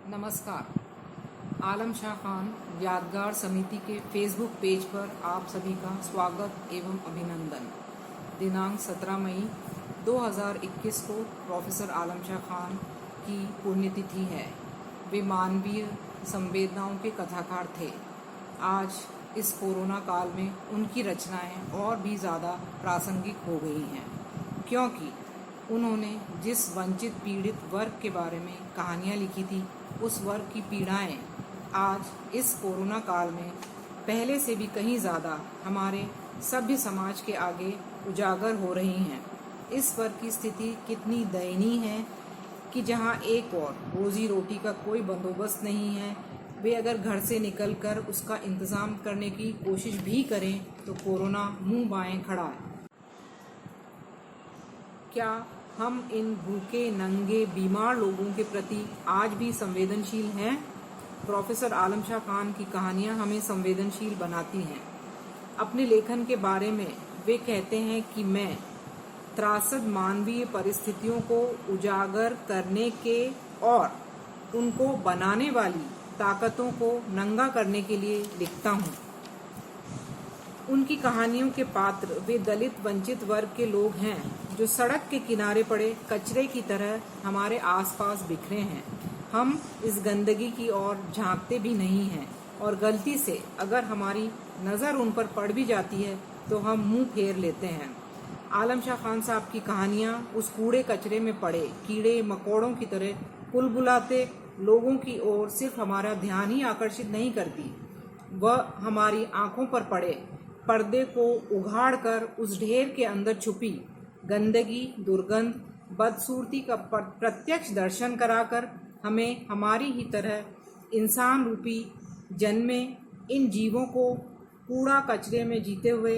नमस्कार। आलम शाह खान यादगार समिति के फेसबुक पेज पर आप सभी का स्वागत एवं अभिनंदन। दिनांक 17 मई 2021 को प्रोफेसर आलम शाह खान की पुण्यतिथि है। वे मानवीय संवेदनाओं के कथाकार थे। आज इस कोरोना काल में उनकी रचनाएं और भी ज़्यादा प्रासंगिक हो गई हैं, क्योंकि उन्होंने जिस वंचित पीड़ित वर्ग के बारे में कहानियाँ लिखी थी, उस वर्ग की पीड़ाएं आज इस कोरोना काल में पहले से भी कहीं ज़्यादा हमारे सभ्य समाज के आगे उजागर हो रही हैं। इस वर्ग की स्थिति कितनी दयनीय है कि जहां एक और रोजी रोटी का कोई बंदोबस्त नहीं है, वे अगर घर से निकलकर उसका इंतज़ाम करने की कोशिश भी करें तो कोरोना मुंह बाएं खड़ा है। क्या हम इन भूखे, नंगे, बीमार लोगों के प्रति आज भी संवेदनशील हैं? प्रोफेसर आलम शाह खान की कहानियां हमें संवेदनशील बनाती हैं। अपने लेखन के बारे में वे कहते हैं कि मैं त्रासद मानवीय परिस्थितियों को उजागर करने के और उनको बनाने वाली ताकतों को नंगा करने के लिए लिखता हूँ। उनकी कहानियों के पात्र वे दलित वंचित वर्ग के लोग हैं जो सड़क के किनारे पड़े कचरे की तरह हमारे आसपास बिखरे हैं। हम इस गंदगी की ओर झांकते भी नहीं हैं और गलती से अगर हमारी नज़र उन पर पड़ भी जाती है तो हम मुंह फेर लेते हैं। आलम शाह खान साहब की कहानियाँ उस कूड़े कचरे में पड़े कीड़े मकोड़ों की तरह कुलबुलाते लोगों की ओर सिर्फ हमारा ध्यान ही आकर्षित नहीं करती, वह हमारी आंखों पर पड़े पर्दे को उघाड़ कर उस ढेर के अंदर छुपी गंदगी, दुर्गंध, बदसूरती का प्रत्यक्ष दर्शन कराकर हमें हमारी ही तरह इंसान रूपी जन्मे इन जीवों को कूड़ा कचरे में जीते हुए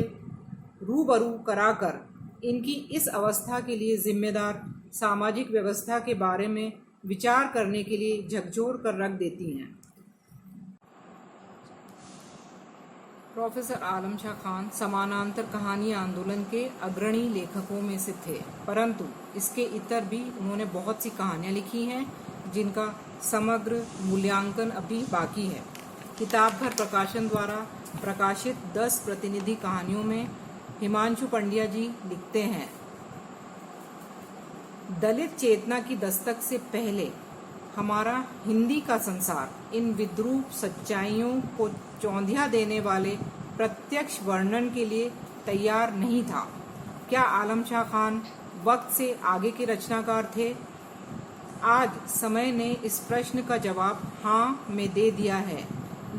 रूबरू कराकर इनकी इस अवस्था के लिए जिम्मेदार सामाजिक व्यवस्था के बारे में विचार करने के लिए झकझोर कर रख देती हैं। प्रोफेसर आलम शाह खान समानांतर कहानी आंदोलन के अग्रणी लेखकों में से थे, परंतु इसके इतर भी उन्होंने बहुत सी कहानियाँ लिखी हैं जिनका समग्र मूल्यांकन अभी बाकी है। किताब घर प्रकाशन द्वारा प्रकाशित 10 प्रतिनिधि कहानियों में हिमांशु पंड्या जी लिखते हैं, दलित चेतना की दस्तक से पहले हमारा हिंदी का संसार इन विद्रूप सच्चाइयों को चौंधिया देने वाले प्रत्यक्ष वर्णन के लिए तैयार नहीं था। क्या आलम शाह खान वक्त से आगे के रचनाकार थे? आज समय ने इस प्रश्न का जवाब हाँ में दे दिया है।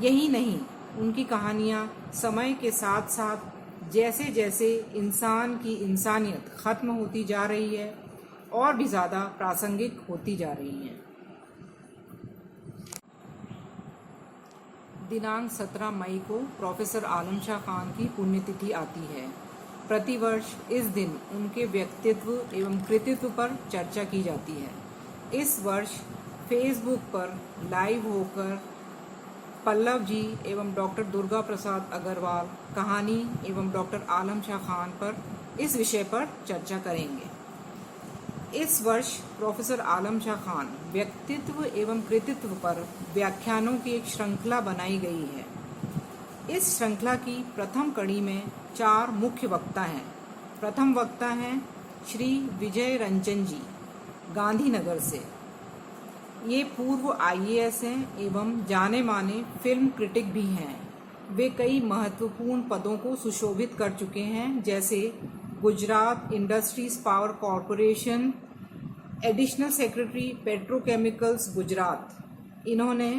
यही नहीं, उनकी कहानियाँ समय के साथ साथ जैसे जैसे इंसान की इंसानियत खत्म होती जा रही है और भी ज़्यादा प्रासंगिक होती जा रही हैं। दिनांक 17 मई को प्रोफेसर आलम शाह खान की पुण्यतिथि आती है। प्रतिवर्ष इस दिन उनके व्यक्तित्व एवं कृतित्व पर चर्चा की जाती है। इस वर्ष फेसबुक पर लाइव होकर पल्लव जी एवं डॉक्टर दुर्गा प्रसाद अग्रवाल कहानी एवं डॉक्टर आलम शाह खान पर इस विषय पर चर्चा करेंगे। इस वर्ष प्रोफेसर आलम शाह खान व्यक्तित्व एवं कृतित्व पर व्याख्यानों की एक श्रृंखला बनाई गई है। इस श्रृंखला की प्रथम कड़ी में 4 मुख्य वक्ता हैं। प्रथम वक्ता हैं श्री विजय रंजन जी, गांधीनगर से। ये पूर्व IAS हैं एवं जाने माने फिल्म क्रिटिक भी हैं। वे कई महत्वपूर्ण पदों को सुशोभित कर चुके हैं, जैसे Gujarat industries power corporation, additional secretary petrochemicals Gujarat. इन्होंने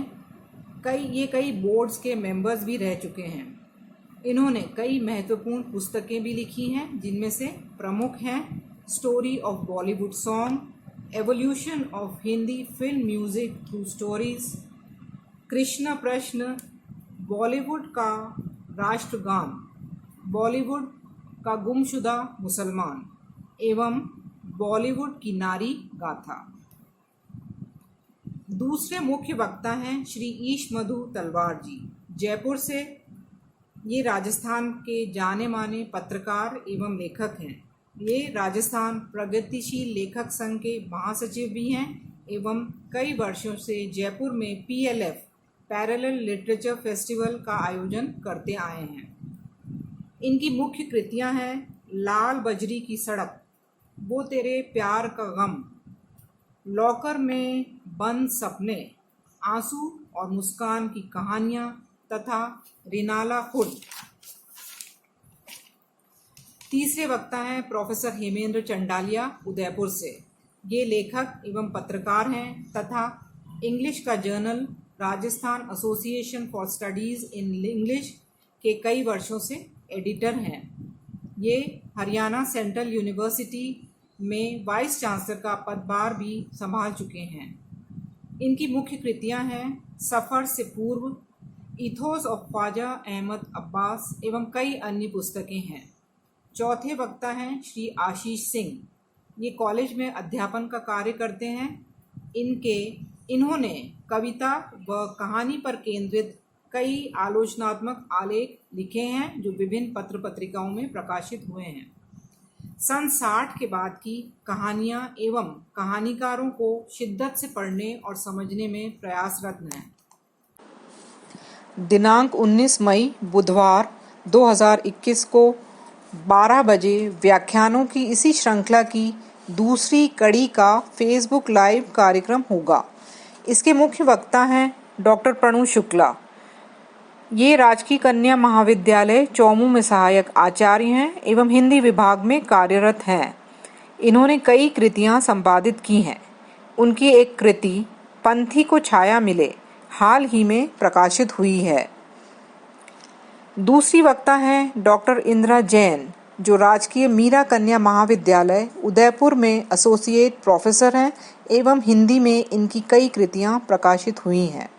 कई बोर्ड्स के मेंबर्स भी रह चुके हैं। इन्होंने कई महत्वपूर्ण पुस्तकें भी लिखी हैं, जिनमें से प्रमुख हैं story of Bollywood song, evolution of Hindi film music through stories, Krishna प्रश्न, बॉलीवुड का राष्ट्रगान, बॉलीवुड का गुमशुदा मुसलमान एवं बॉलीवुड की नारी गाथा। दूसरे मुख्य वक्ता हैं श्री ईश मधु तलवार जी, जयपुर से। ये राजस्थान के जाने माने पत्रकार एवं लेखक हैं। ये राजस्थान प्रगतिशील लेखक संघ के महासचिव भी हैं एवं कई वर्षों से जयपुर में PLF पैरेलल लिटरेचर फेस्टिवल का आयोजन करते आए हैं। इनकी मुख्य कृतियां हैं लाल बजरी की सड़क, वो तेरे प्यार का गम, लॉकर में बंद सपने, आंसू और मुस्कान की कहानियां तथा रिनाला खुद। तीसरे वक्ता हैं प्रोफेसर हेमेंद्र चंडालिया उदयपुर से। ये लेखक एवं पत्रकार हैं तथा इंग्लिश का journal Rajasthan association for studies in English के कई वर्षों से एडिटर हैं। ये हरियाणा सेंट्रल यूनिवर्सिटी में वाइस चांसलर का पदभार भी संभाल चुके हैं। इनकी मुख्य कृतियां हैं सफ़र से पूर्व, इथोस ऑफ ख्वाजा अहमद अब्बास एवं कई अन्य पुस्तकें हैं। चौथे वक्ता हैं श्री आशीष सिंह। ये कॉलेज में अध्यापन का कार्य करते हैं। इन्होंने कविता व कहानी पर केंद्रित कई आलोचनात्मक आलेख लिखे हैं जो विभिन्न पत्र पत्रिकाओं में प्रकाशित हुए हैं। सन 60 के बाद की कहानियां एवं कहानीकारों को शिद्दत से पढ़ने और समझने में प्रयासरत हैं। दिनांक 19 मई बुधवार 2021 को 12 बजे व्याख्यानों की इसी श्रृंखला की दूसरी कड़ी का फेसबुक लाइव कार्यक्रम होगा। इसके मुख्य वक्ता हैं डॉक्टर प्रणु शुक्ला। ये राजकीय कन्या महाविद्यालय चौमू में सहायक आचार्य हैं एवं हिंदी विभाग में कार्यरत हैं। इन्होंने कई कृतियां संपादित की हैं। उनकी एक कृति पंथी को छाया मिले हाल ही में प्रकाशित हुई है। दूसरी वक्ता हैं डॉक्टर इंदिरा जैन, जो राजकीय मीरा कन्या महाविद्यालय उदयपुर में एसोसिएट प्रोफेसर हैं एवं हिंदी में इनकी कई कृतियां प्रकाशित हुई हैं।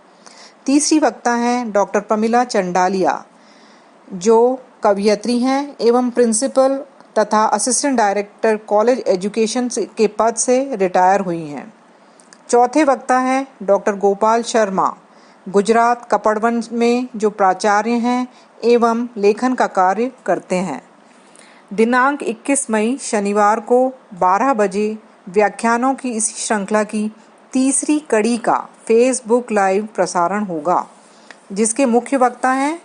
तीसरी वक्ता हैं डॉक्टर प्रमिला चंडालिया, जो कवयित्री हैं एवं प्रिंसिपल तथा असिस्टेंट डायरेक्टर कॉलेज एजुकेशन के पद से रिटायर हुई हैं। चौथे वक्ता हैं डॉक्टर गोपाल शर्मा, गुजरात कपड़वन में जो प्राचार्य हैं एवं लेखन का कार्य करते हैं। दिनांक 21 मई शनिवार को 12 बजे व्याख्यानों की इसी श्रृंखला की तीसरी कड़ी का फेसबुक लाइव प्रसारण होगा, जिसके मुख्य वक्ता हैं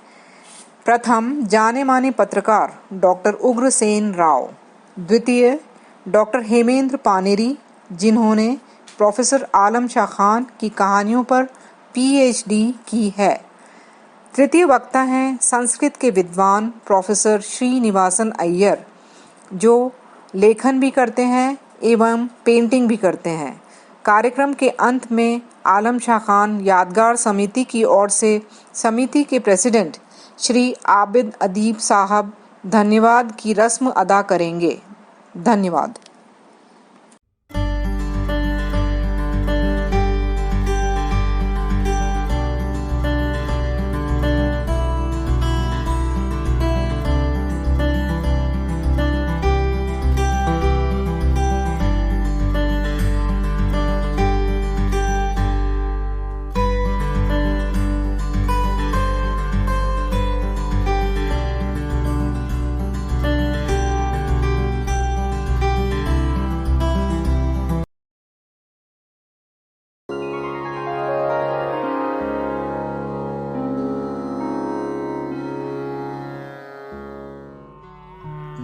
प्रथम जाने माने पत्रकार डॉक्टर उग्रसेन राव, द्वितीय डॉक्टर हेमेंद्र पानेरी, जिन्होंने प्रोफेसर आलम शाह खान की कहानियों पर PhD की है। तृतीय वक्ता हैं संस्कृत के विद्वान प्रोफेसर श्रीनिवासन अय्यर, जो लेखन भी करते हैं एवं पेंटिंग भी करते हैं। कार्यक्रम के अंत में आलम शाह खान यादगार समिति की ओर से समिति के प्रेसिडेंट श्री आबिद अदीब साहब धन्यवाद की रस्म अदा करेंगे। धन्यवाद।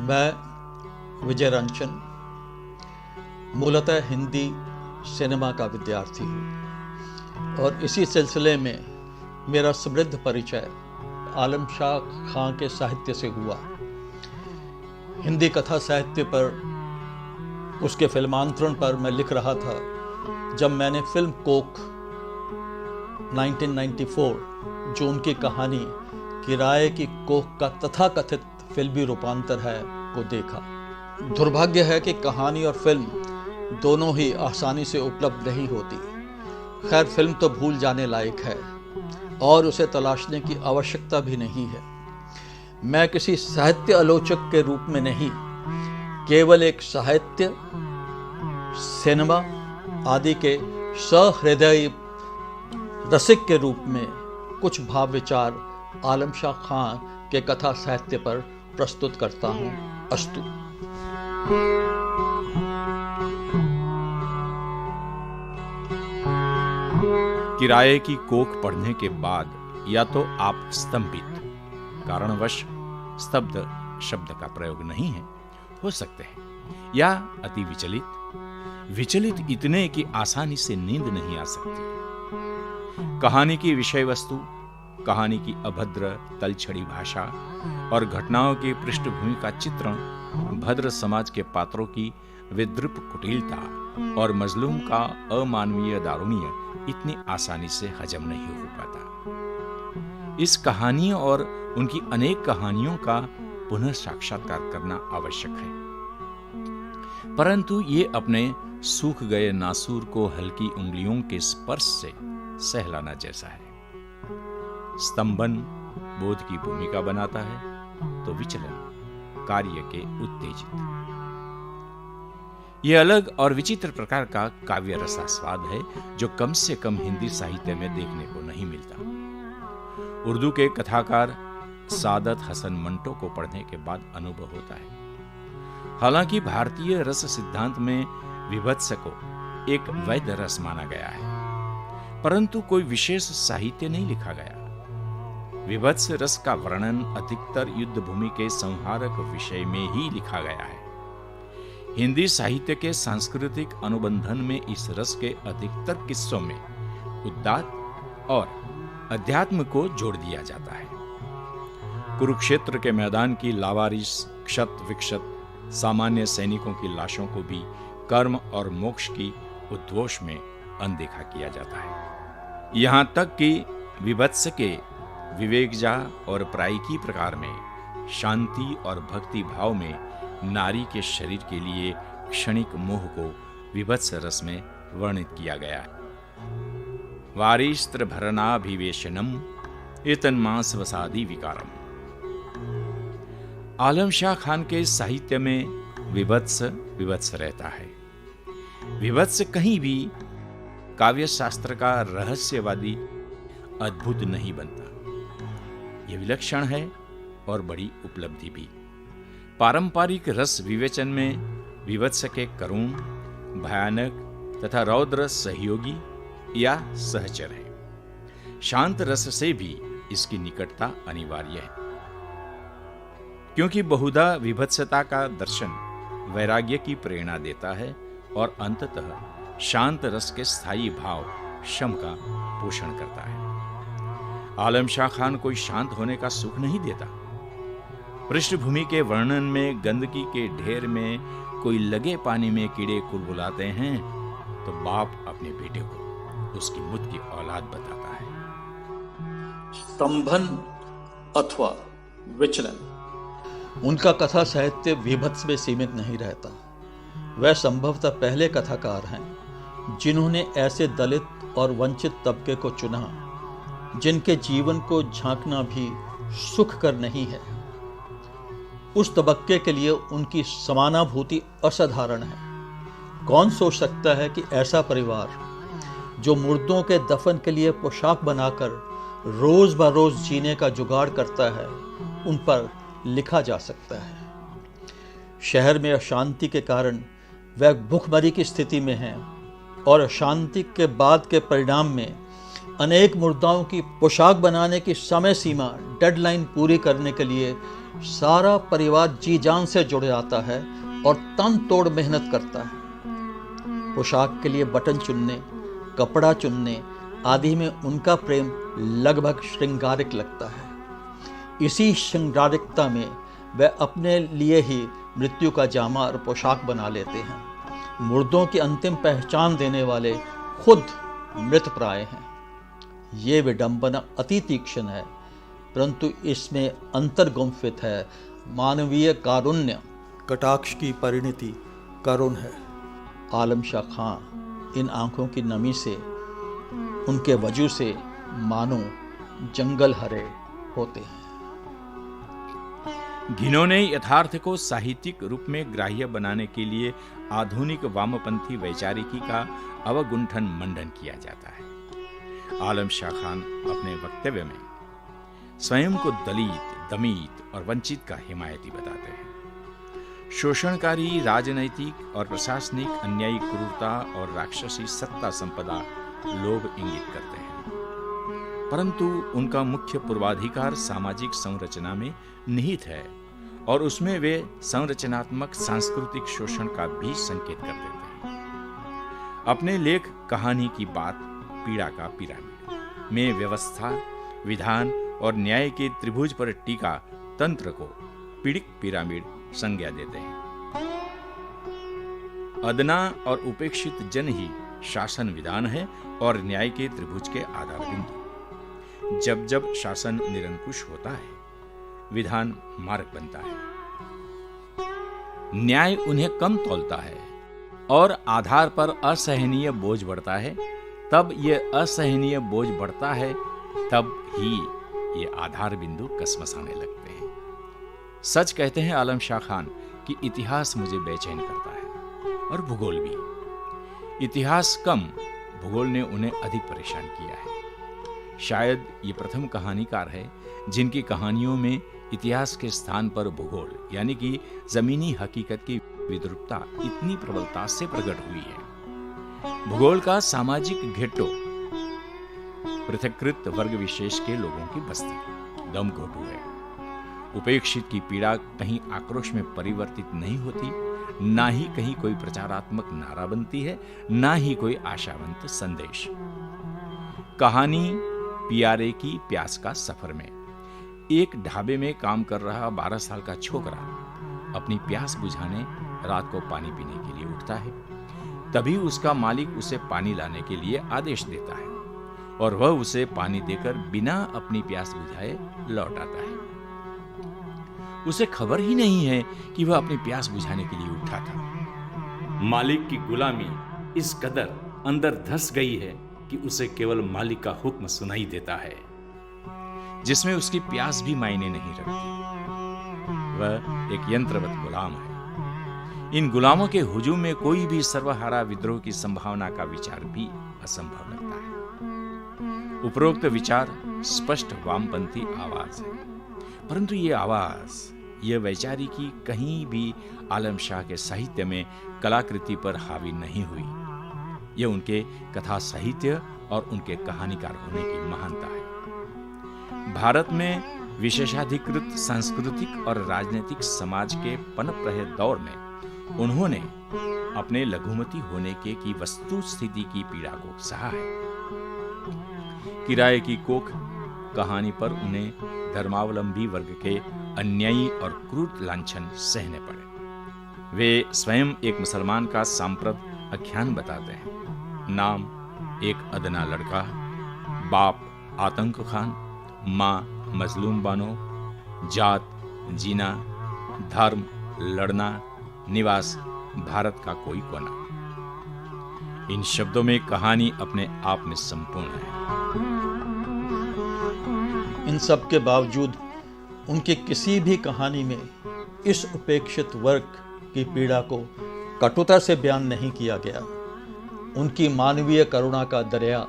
मैं विजय रंजन मूलतः हिंदी सिनेमा का विद्यार्थी हूँ और इसी सिलसिले में मेरा समृद्ध परिचय आलम शाह खां के साहित्य से हुआ। हिंदी कथा साहित्य पर, उसके फिल्मांतरण पर मैं लिख रहा था जब मैंने फिल्म कोक 1994, जो उनकी कहानी किराए की कोक का तथाकथित फिल्मी रूपांतर है, को देखा। दुर्भाग्य है कि कहानी और फिल्म दोनों ही आसानी से उपलब्ध नहीं होती। खैर, फिल्म तो भूल जाने लायक है और उसे तलाशने की आवश्यकता भी नहीं है। मैं किसी साहित्य आलोचक के रूप में नहीं, केवल एक साहित्य, सिनेमा आदि के सहृदयी रसिक के रूप में कुछ भाव विचार आलम शाह खां के कथा साहित्य पर प्रस्तुत करता हूँ। अस्तु। किराए की कोख पढ़ने के बाद या तो आप स्तंभित, कारणवश स्तब्ध शब्द का प्रयोग नहीं है, हो सकते हैं, या अति विचलित इतने कि आसानी से नींद नहीं आ सकती। कहानी की विषय वस्तु, कहानी की अभद्र तलछड़ी भाषा और घटनाओं की पृष्ठभूमि का चित्रण, भद्र समाज के पात्रों की विद्रूप कुटिलता और मजलूम का अमानवीय दारुण्य इतनी आसानी से हजम नहीं हो पाता। इस कहानी और उनकी अनेक कहानियों का पुनः साक्षात्कार करना आवश्यक है, परंतु ये अपने सूख गए नासूर को हल्की उंगलियों के स्पर्श से सहलाना जैसा है। स्तंभन बोध की भूमिका बनाता है तो विचलन कार्य के उत्तेजित। यह अलग और विचित्र प्रकार का काव्य रसास्वाद है जो कम से कम हिंदी साहित्य में देखने को नहीं मिलता। उर्दू के कथाकार सादत हसन मंटो को पढ़ने के बाद अनुभव होता है। हालांकि भारतीय रस सिद्धांत में विभत्स को एक वैध रस माना गया है, परंतु कोई विशेष साहित्य नहीं लिखा गया। विभत्स रस का वर्णन अधिकतर युद्ध भूमि के संहारक विषय में ही लिखा गया है। हिंदी साहित्य के सांस्कृतिक अनुबंधन में इस रस के अधिकतर किस्सों में उद्दात और अध्यात्म को जोड़ दिया जाता है। कुरुक्षेत्र के मैदान की लावारिस क्षत विक्षत सामान्य सैनिकों की लाशों को भी कर्म और मोक्ष की उद्घोष में अनदेखा किया जाता है। यहां तक कि विभत्स के विवेकजा और प्रायिकी प्रकार में शांति और भक्ति भाव में नारी के शरीर के लिए क्षणिक मोह को विभत्स रस में वर्णित किया गया है। वारिस्त्र भरनाभिवेशनम एतन्मास वसादि विकारम। आलम शाह खान के साहित्य में विभत्स रहता है। विभत्स कहीं भी काव्य शास्त्र का रहस्यवादी अद्भुत नहीं बनता। यह विलक्षण है और बड़ी उपलब्धि भी। पारंपरिक रस विवेचन में विभत्स के करुण, भयानक तथा रौद्र सहयोगी या सहचर है। शांत रस से भी इसकी निकटता अनिवार्य है, क्योंकि बहुधा विभत्सता का दर्शन वैराग्य की प्रेरणा देता है और अंततः शांत रस के स्थायी भाव शम का पोषण करता है। आलम शाह खान कोई शांत होने का सुख नहीं देता। पृष्ठभूमि के वर्णन में गंदगी के ढेर में कोई लगे पानी में कीड़े कुलबुलाते हैं तो बाप अपने बेटे को उसकी मुद की औलाद बताता है। स्तंभन अथवा विचलन। उनका कथा साहित्य विभत्स में सीमित नहीं रहता। वह संभवतः पहले कथाकार हैं जिन्होंने ऐसे दलित और वंचित तबके को चुना जिनके जीवन को झांकना भी सुख कर नहीं है। उस तबके के लिए उनकी समानाभूति असाधारण है। कौन सोच सकता है कि ऐसा परिवार जो मुर्दों के दफन के लिए पोशाक बनाकर रोज बरोज जीने का जुगाड़ करता है, उन पर लिखा जा सकता है। शहर में अशांति के कारण वह भूखमरी की स्थिति में हैं और अशांति के बाद के परिणाम में अनेक मुर्दाओं की पोशाक बनाने की समय सीमा डेडलाइन पूरी करने के लिए सारा परिवार जी जान से जुड़ जाता है और तन तोड़ मेहनत करता है। पोशाक के लिए बटन चुनने, कपड़ा चुनने आदि में उनका प्रेम लगभग श्रृंगारिक लगता है। इसी श्रृंगारिकता में वह अपने लिए ही मृत्यु का जामा और पोशाक बना लेते हैं। मुर्दों की अंतिम पहचान देने वाले खुद मृत प्राय हैं। ये विडंबना अति तीक्ष्ण है, परंतु इसमें अंतर्गुम्फित है मानवीय कारुण्य। कटाक्ष की परिणति करुण है। आलम शाह खां इन आंखों की नमी से, उनके वजू से मानो जंगल हरे होते हैं। घिनौने यथार्थ को साहित्यिक रूप में ग्राह्य बनाने के लिए आधुनिक वामपंथी वैचारिकी का अवगुंठन मंडन किया जाता है। आलम शाह खान अपने वक्तव्य में स्वयं को दलित, दमित और वंचित का हिमायती बताते हैं। शोषणकारी राजनैतिक और प्रशासनिक अन्यायी क्रूरता और राक्षसी सत्ता संपदा लोभ इंगित करते हैं, परंतु उनका मुख्य पूर्वाधिकार सामाजिक संरचना में निहित है और उसमें वे संरचनात्मक सांस्कृतिक शोषण का भी संकेत कर देते हैं। अपने लेख कहानी की बात पीड़ा का पिरामिड में व्यवस्था, विधान और न्याय के त्रिभुज पर टीका तंत्र को पीड़िक पिरामिड संज्ञा देते हैं। अदना और उपेक्षित जन ही शासन विधान है और न्याय के त्रिभुज के आधार बिंदु। जब जब शासन निरंकुश होता है, विधान मार्ग बनता है, न्याय उन्हें कम तौलता है और आधार पर असहनीय बोझ बढ़ता है। तब यह असहनीय बोझ बढ़ता है, तब ही ये आधार बिंदु कसमसाने लगते हैं। सच कहते हैं आलम शाह खान कि इतिहास मुझे बेचैन करता है और भूगोल भी। इतिहास कम, भूगोल ने उन्हें अधिक परेशान किया है। शायद ये प्रथम कहानीकार है जिनकी कहानियों में इतिहास के स्थान पर भूगोल यानी कि जमीनी हकीकत की विद्रुपता इतनी प्रबलता से प्रकट हुई है। भूगोल का सामाजिक घेट्टो पृथकृत वर्ग विशेष के लोगों की बस्ती दम घोटू है। उपेक्षित की पीड़ा कहीं आक्रोश में परिवर्तित नहीं होती, ना ही कहीं कोई प्रचारात्मक नारा बनती है, ना ही कोई आशावंत संदेश। कहानी पियारे की प्यास का सफर में एक ढाबे में काम कर रहा 12 साल का छोकरा अपनी प्यास बुझाने रात को पानी पीने के लिए उठता है। तभी उसका मालिक उसे पानी लाने के लिए आदेश देता है और वह उसे पानी देकर बिना अपनी प्यास बुझाए लौट आता है। उसे खबर ही नहीं है कि वह अपनी प्यास बुझाने के लिए उठा था। मालिक की गुलामी इस कदर अंदर धस गई है कि उसे केवल मालिक का हुक्म सुनाई देता है, जिसमें उसकी प्यास भी मायने नहीं रखती। वह एक यंत्रवत गुलाम है। इन गुलामों के हुजूम में कोई भी सर्वहारा विद्रोह की संभावना का विचार भी असंभव लगता है। उपरोक्त विचार स्पष्ट वामपंथी आवाज है, परंतु ये आवाज, यह वैचारिकी कहीं भी आलम शाह के साहित्य में कलाकृति पर हावी नहीं हुई। यह उनके कथा साहित्य और उनके कहानीकार होने की महानता है। भारत में विशेषाधिकृत सांस्कृतिक और राजनीतिक समाज के पनप रहे दौर में उन्होंने अपने लघुमती होने के की वस्तु स्थिति की पीड़ा को सहा है। किराए की कोख कहानी पर उन्हें धर्मावलंबी वर्ग के अन्यायी और क्रूर लांछन सहने पड़े। वे स्वयं एक मुसलमान का सांप्रत आख्यान बताते हैं। नाम एक अदना लड़का, बाप आतंक खान, माँ मजलूम बानो, जात जीना, धर्म लड़ना, निवास भारत का कोई कोना। इन शब्दों में कहानी अपने आप में संपूर्ण है। इन सब के बावजूद उनकी किसी भी कहानी में इस उपेक्षित वर्ग की पीड़ा को कटुता से बयान नहीं किया गया। उनकी मानवीय करुणा का दरिया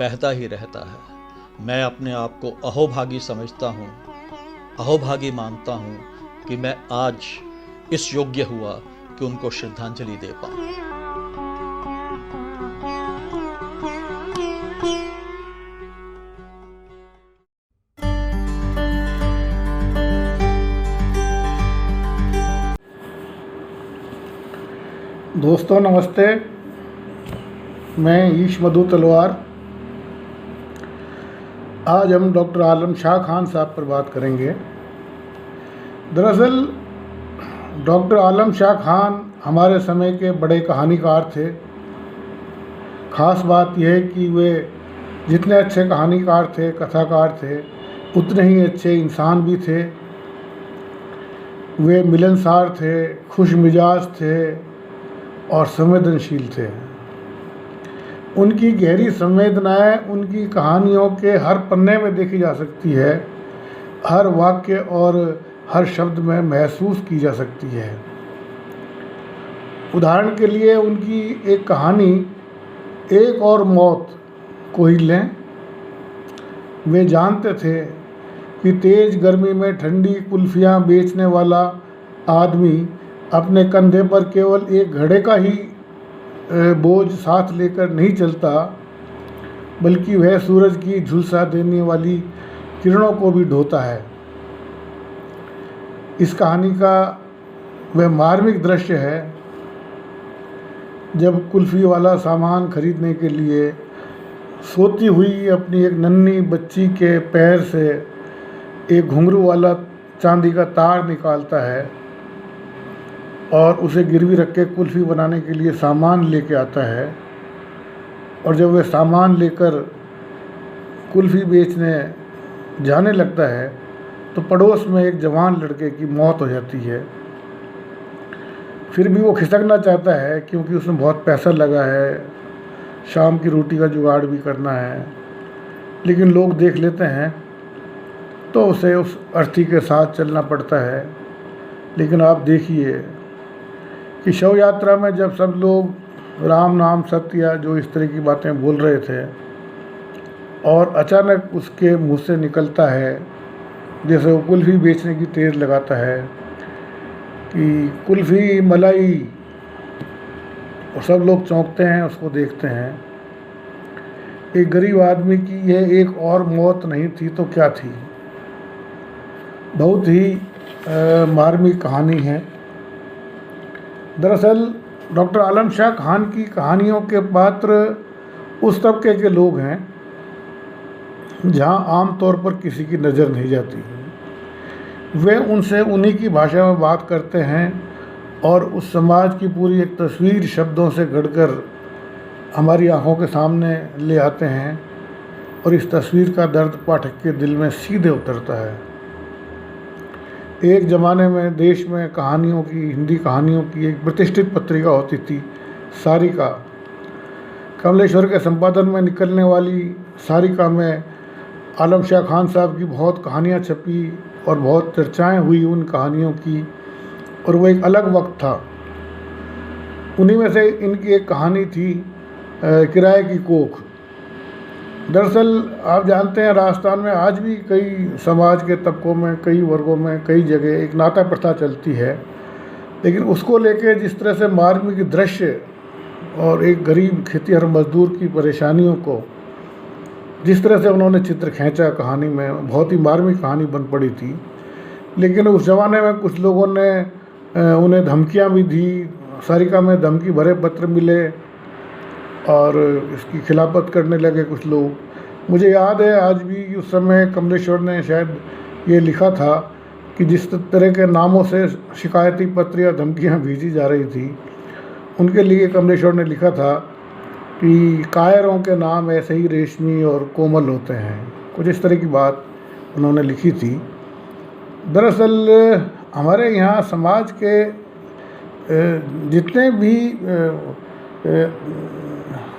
बहता ही रहता है। मैं अपने आप को अहोभागी समझता हूँ, अहोभागी मानता हूँ कि मैं आज इस योग्य हुआ कि उनको श्रद्धांजलि दे पाऊँ। दोस्तों नमस्ते, मैं ईश मधु तलवार। आज हम डॉक्टर आलम शाह खान साहब पर बात करेंगे। दरअसल डॉक्टर आलम शाह खान हमारे समय के बड़े कहानीकार थे। ख़ास बात यह है कि वे जितने अच्छे कहानीकार थे, कथाकार थे, उतने ही अच्छे इंसान भी थे। वे मिलनसार थे, खुश मिजाज थे और संवेदनशील थे। उनकी गहरी संवेदनाएं उनकी कहानियों के हर पन्ने में देखी जा सकती है, हर वाक्य और हर शब्द में महसूस की जा सकती है। उदाहरण के लिए उनकी एक कहानी एक और मौत को ही लें। वे जानते थे कि तेज़ गर्मी में ठंडी कुल्फियाँ बेचने वाला आदमी अपने कंधे पर केवल एक घड़े का ही बोझ साथ लेकर नहीं चलता, बल्कि वह सूरज की झुलसा देने वाली किरणों को भी ढोता है। इस कहानी का वह मार्मिक दृश्य है जब कुल्फ़ी वाला सामान खरीदने के लिए सोती हुई अपनी एक नन्ही बच्ची के पैर से एक घुंघरू वाला चांदी का तार निकालता है और उसे गिरवी रख के कुल्फ़ी बनाने के लिए सामान लेके आता है। और जब वह सामान लेकर कुल्फ़ी बेचने जाने लगता है तो पड़ोस में एक जवान लड़के की मौत हो जाती है। फिर भी वो खिसकना चाहता है क्योंकि उसमें बहुत पैसा लगा है, शाम की रोटी का जुगाड़ भी करना है, लेकिन लोग देख लेते हैं तो उसे उस अर्थी के साथ चलना पड़ता है। लेकिन आप देखिए कि शव यात्रा में जब सब लोग राम नाम सत्य या जो इस तरह की बातें बोल रहे थे और अचानक उसके मुंह से निकलता है, जैसे वो कुल्फ़ी बेचने की टेर लगाता है कि कुल्फ़ी मलाई, और सब लोग चौंकते हैं, उसको देखते हैं। एक गरीब आदमी की यह एक और मौत नहीं थी तो क्या थी। बहुत ही मार्मिक कहानी है। दरअसल डॉक्टर आलम शाह खान की कहानियों के पात्र उस तबके के लोग हैं जहां आम तौर पर किसी की नज़र नहीं जाती। वे उनसे उन्हीं की भाषा में बात करते हैं और उस समाज की पूरी एक तस्वीर शब्दों से गढ़कर हमारी आंखों के सामने ले आते हैं और इस तस्वीर का दर्द पाठक के दिल में सीधे उतरता है। एक ज़माने में देश में कहानियों की, हिंदी कहानियों की एक प्रतिष्ठित पत्रिका होती थी, सारिका। कमलेश्वर के संपादन में निकलने वाली सारिका में आलम शाह खान साहब की बहुत कहानियाँ छपी और बहुत चर्चाएं हुई उन कहानियों की, और वो एक अलग वक्त था। उन्हीं में से इनकी एक कहानी थी किराए की कोख। दरअसल आप जानते हैं राजस्थान में आज भी कई समाज के तबकों में, कई वर्गों में, कई जगह एक नाता प्रथा चलती है, लेकिन उसको लेके जिस तरह से मार्मिक दृश्य और एक गरीब खेतीहर मजदूर की परेशानियों को जिस तरह से उन्होंने चित्र खींचा कहानी में, बहुत ही मार्मिक कहानी बन पड़ी थी। लेकिन उस ज़माने में कुछ लोगों ने उन्हें धमकियां भी दी, सारिका में धमकी भरे पत्र मिले और इसकी खिलाफत करने लगे कुछ लोग। मुझे याद है आज भी कि उस समय कमलेश्वर ने शायद ये लिखा था कि जिस तरह के नामों से शिकायती पत्र या धमकियाँ भेजी जा रही थी, उनके लिए कमलेश्वर ने लिखा था कि कायरों के नाम ऐसे ही रेशमी और कोमल होते हैं। कुछ इस तरह की बात उन्होंने लिखी थी। दरअसल हमारे यहाँ समाज के जितने भी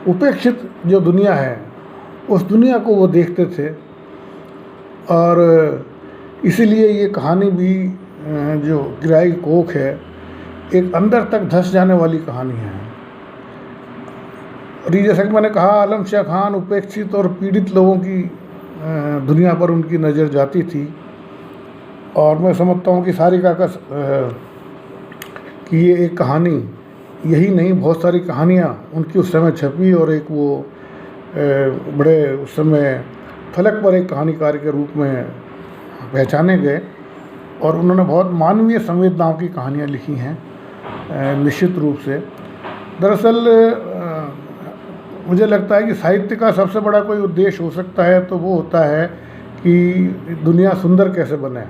उपेक्षित जो दुनिया है, उस दुनिया को वो देखते थे और इसीलिए ये कहानी भी जो किराए की कोख है, एक अंदर तक धंस जाने वाली कहानी है। और ये जैसा कि मैंने कहा, आलम शाह खान उपेक्षित और पीड़ित लोगों की दुनिया पर उनकी नज़र जाती थी। और मैं समझता हूँ कि सारिका का कि ये एक कहानी, यही नहीं बहुत सारी कहानियाँ उनकी उस समय छपी और एक वो बड़े उस समय फलक पर एक कहानीकार के रूप में पहचाने गए और उन्होंने बहुत मानवीय संवेदनाओं की कहानियाँ लिखी हैं निश्चित रूप से। दरअसल मुझे लगता है कि साहित्य का सबसे बड़ा कोई उद्देश्य हो सकता है तो वो होता है कि दुनिया सुंदर कैसे बने,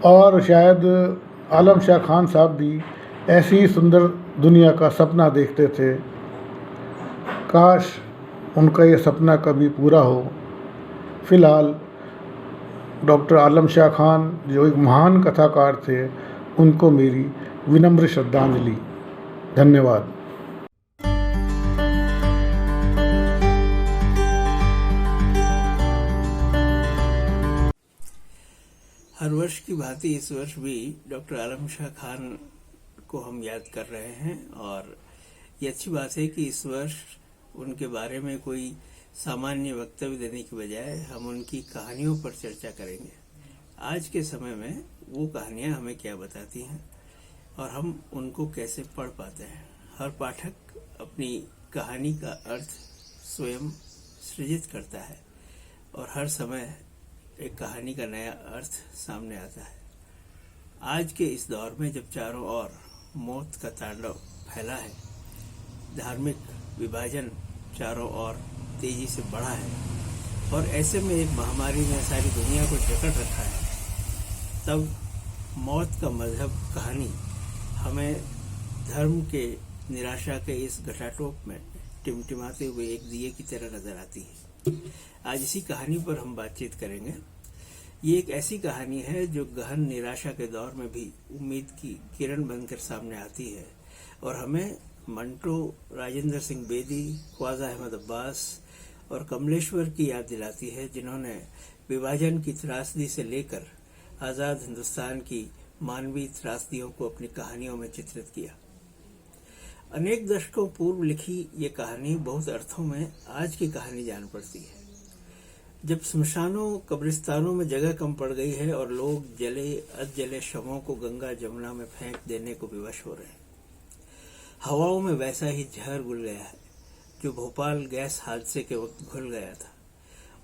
और शायद आलम शाह खान साहब भी ऐसी ही सुंदर दुनिया का सपना देखते थे। काश उनका ये सपना कभी पूरा हो। फ़िलहाल डॉक्टर आलम शाह खान जो एक महान कथाकार थे, उनको मेरी विनम्र श्रद्धांजलि। धन्यवाद। हर वर्ष की भांति इस वर्ष भी डॉक्टर आलम शाह खान को हम याद कर रहे हैं और ये अच्छी बात है कि इस वर्ष उनके बारे में कोई सामान्य वक्तव्य देने की बजाय हम उनकी कहानियों पर चर्चा करेंगे। आज के समय में वो कहानियां हमें क्या बताती हैं और हम उनको कैसे पढ़ पाते हैं। हर पाठक अपनी कहानी का अर्थ स्वयं सृजित करता है और हर समय एक कहानी का नया अर्थ सामने आता है। आज के इस दौर में जब चारों ओर मौत का तांडव फैला है, धार्मिक विभाजन चारों ओर तेजी से बढ़ा है और ऐसे में एक महामारी ने सारी दुनिया को जकड़ रखा है, तब मौत का मजहब कहानी हमें धर्म के निराशा के इस घटाटोप में टिमटिमाते हुए एक दिए की तरह नजर आती है। आज इसी कहानी पर हम बातचीत करेंगे। ये एक ऐसी कहानी है जो गहन निराशा के दौर में भी उम्मीद की किरण बनकर सामने आती है और हमें मंटो, राजेंद्र सिंह बेदी, ख्वाजा अहमद अब्बास और कमलेश्वर की याद दिलाती है, जिन्होंने विभाजन की त्रासदी से लेकर आजाद हिंदुस्तान की मानवीय त्रासदियों को अपनी कहानियों में चित्रित किया। अनेक दशकों पूर्व लिखी ये कहानी बहुत अर्थों में आज की कहानी जान पड़ती है। जब स्मशानों, कब्रिस्तानों में जगह कम पड़ गई है और लोग जले अधजले शवों को गंगा जमुना में फेंक देने को विवश हो रहे हैं, हवाओं में वैसा ही जहर घुल गया है जो भोपाल गैस हादसे के वक्त घुल गया था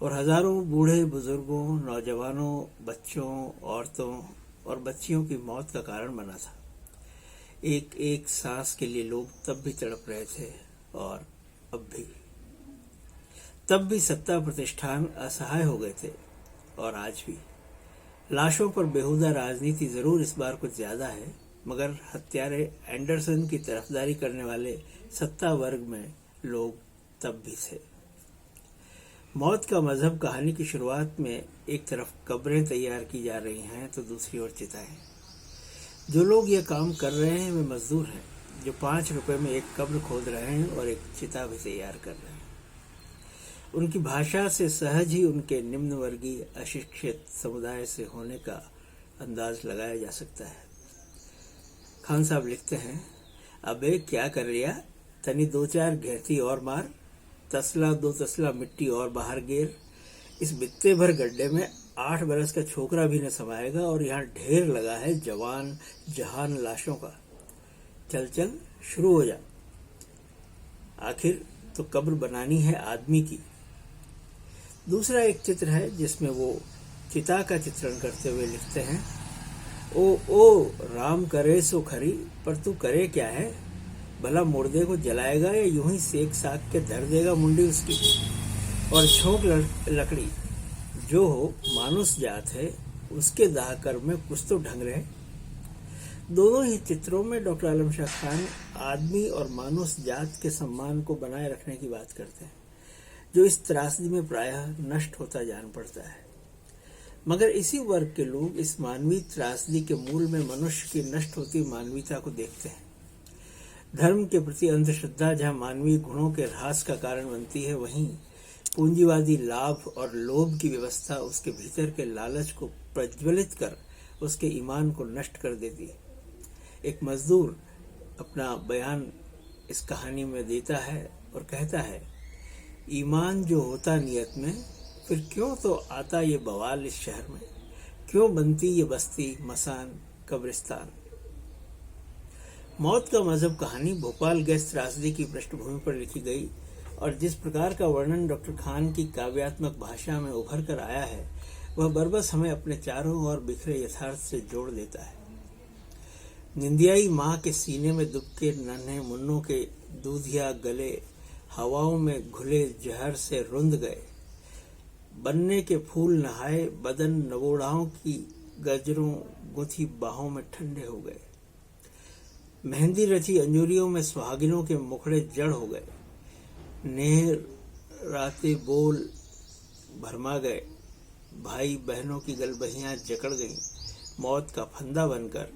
और हजारों बूढ़े बुजुर्गों, नौजवानों, बच्चों, औरतों और बच्चियों की मौत का कारण बना था। एक एक सांस के लिए लोग तब भी तड़प रहे थे और अब भी। तब भी सत्ता प्रतिष्ठान असहाय हो गए थे और आज भी। लाशों पर बेहुदा राजनीति जरूर इस बार कुछ ज्यादा है, मगर हत्यारे एंडरसन की तरफदारी करने वाले सत्ता वर्ग में लोग तब भी थे। मौत का मजहब कहानी की शुरुआत में एक तरफ कब्रें तैयार की जा रही हैं तो दूसरी ओर चिताएं। जो लोग ये काम कर रहे हैं वे मजदूर हैं जो 5 रुपए में एक कब्र खोद रहे हैं और एक चिता भी तैयार कर रहे हैं। उनकी भाषा से सहज ही उनके निम्न वर्गीय अशिक्षित समुदाय से होने का अंदाज लगाया जा सकता है। खान साहब लिखते हैं, अबे क्या कर रिया, तनी 2-4 घेती और मार, तसला 2 तसला मिट्टी और बाहर गेर। इस बित्ते भर गड्ढे में 8 बरस का छोकरा भी न समाएगा और यहाँ ढेर लगा है जवान जहान लाशों का। चल चल शुरू हो जा, आखिर तो कब्र बनानी है आदमी की। दूसरा एक चित्र है जिसमें वो चिता का चित्रण करते हुए लिखते हैं, ओ राम करे सो खरी, पर तू करे क्या है, भला मुर्दे को जलाएगा या यूं ही सेक साक के धर देगा मुंडी उसकी। और छोंक लकड़ी जो हो मानुस जात है, उसके दाह कर में कुछ तो ढंग रहे। दोनों ही चित्रों में डॉक्टर आलम शाह खान आदमी और मानुस जात के सम्मान को बनाए रखने की बात करते हैं, जो इस त्रासदी में प्रायः नष्ट होता जान पड़ता है। मगर इसी वर्ग के लोग इस मानवीय त्रासदी के मूल में मनुष्य की नष्ट होती मानवीयता को देखते हैं। धर्म के प्रति अंधश्रद्धा जहाँ मानवीय गुणों के ह्रास का कारण बनती है, वहीं पूंजीवादी लाभ और लोभ की व्यवस्था उसके भीतर के लालच को प्रज्वलित कर उसके ईमान को नष्ट कर देती है। एक मजदूर अपना बयान इस कहानी में देता है और कहता है, ईमान जो होता नियत में, फिर क्यों तो आता ये बवाल इस शहर में, क्यों बनती ये बस्ती मसान कब्रिस्तान। मौत का मजहब कहानी भोपाल गैस त्रासदी की पृष्ठभूमि पर लिखी गई और जिस प्रकार का वर्णन डॉक्टर खान की काव्यात्मक भाषा में उभर कर आया है, वह बरबस हमें अपने चारों ओर बिखरे यथार्थ से जोड़ देता है। निंदियाई माँ के सीने में दुबके नन्हे मुन्नों के दूधिया गले हवाओं में घुले जहर से रुंध गए। बनने के फूल नहाए बदन नवोड़ाओं की गजरों गुथी बाहों में ठंडे हो गए। मेहंदी रची अंजुरियों में सुहागिनों के मुखड़े जड़ हो गए। नेह रातें बोल भरमा गए। भाई बहनों की गलबहियां जकड़ गईं। मौत का फंदा बनकर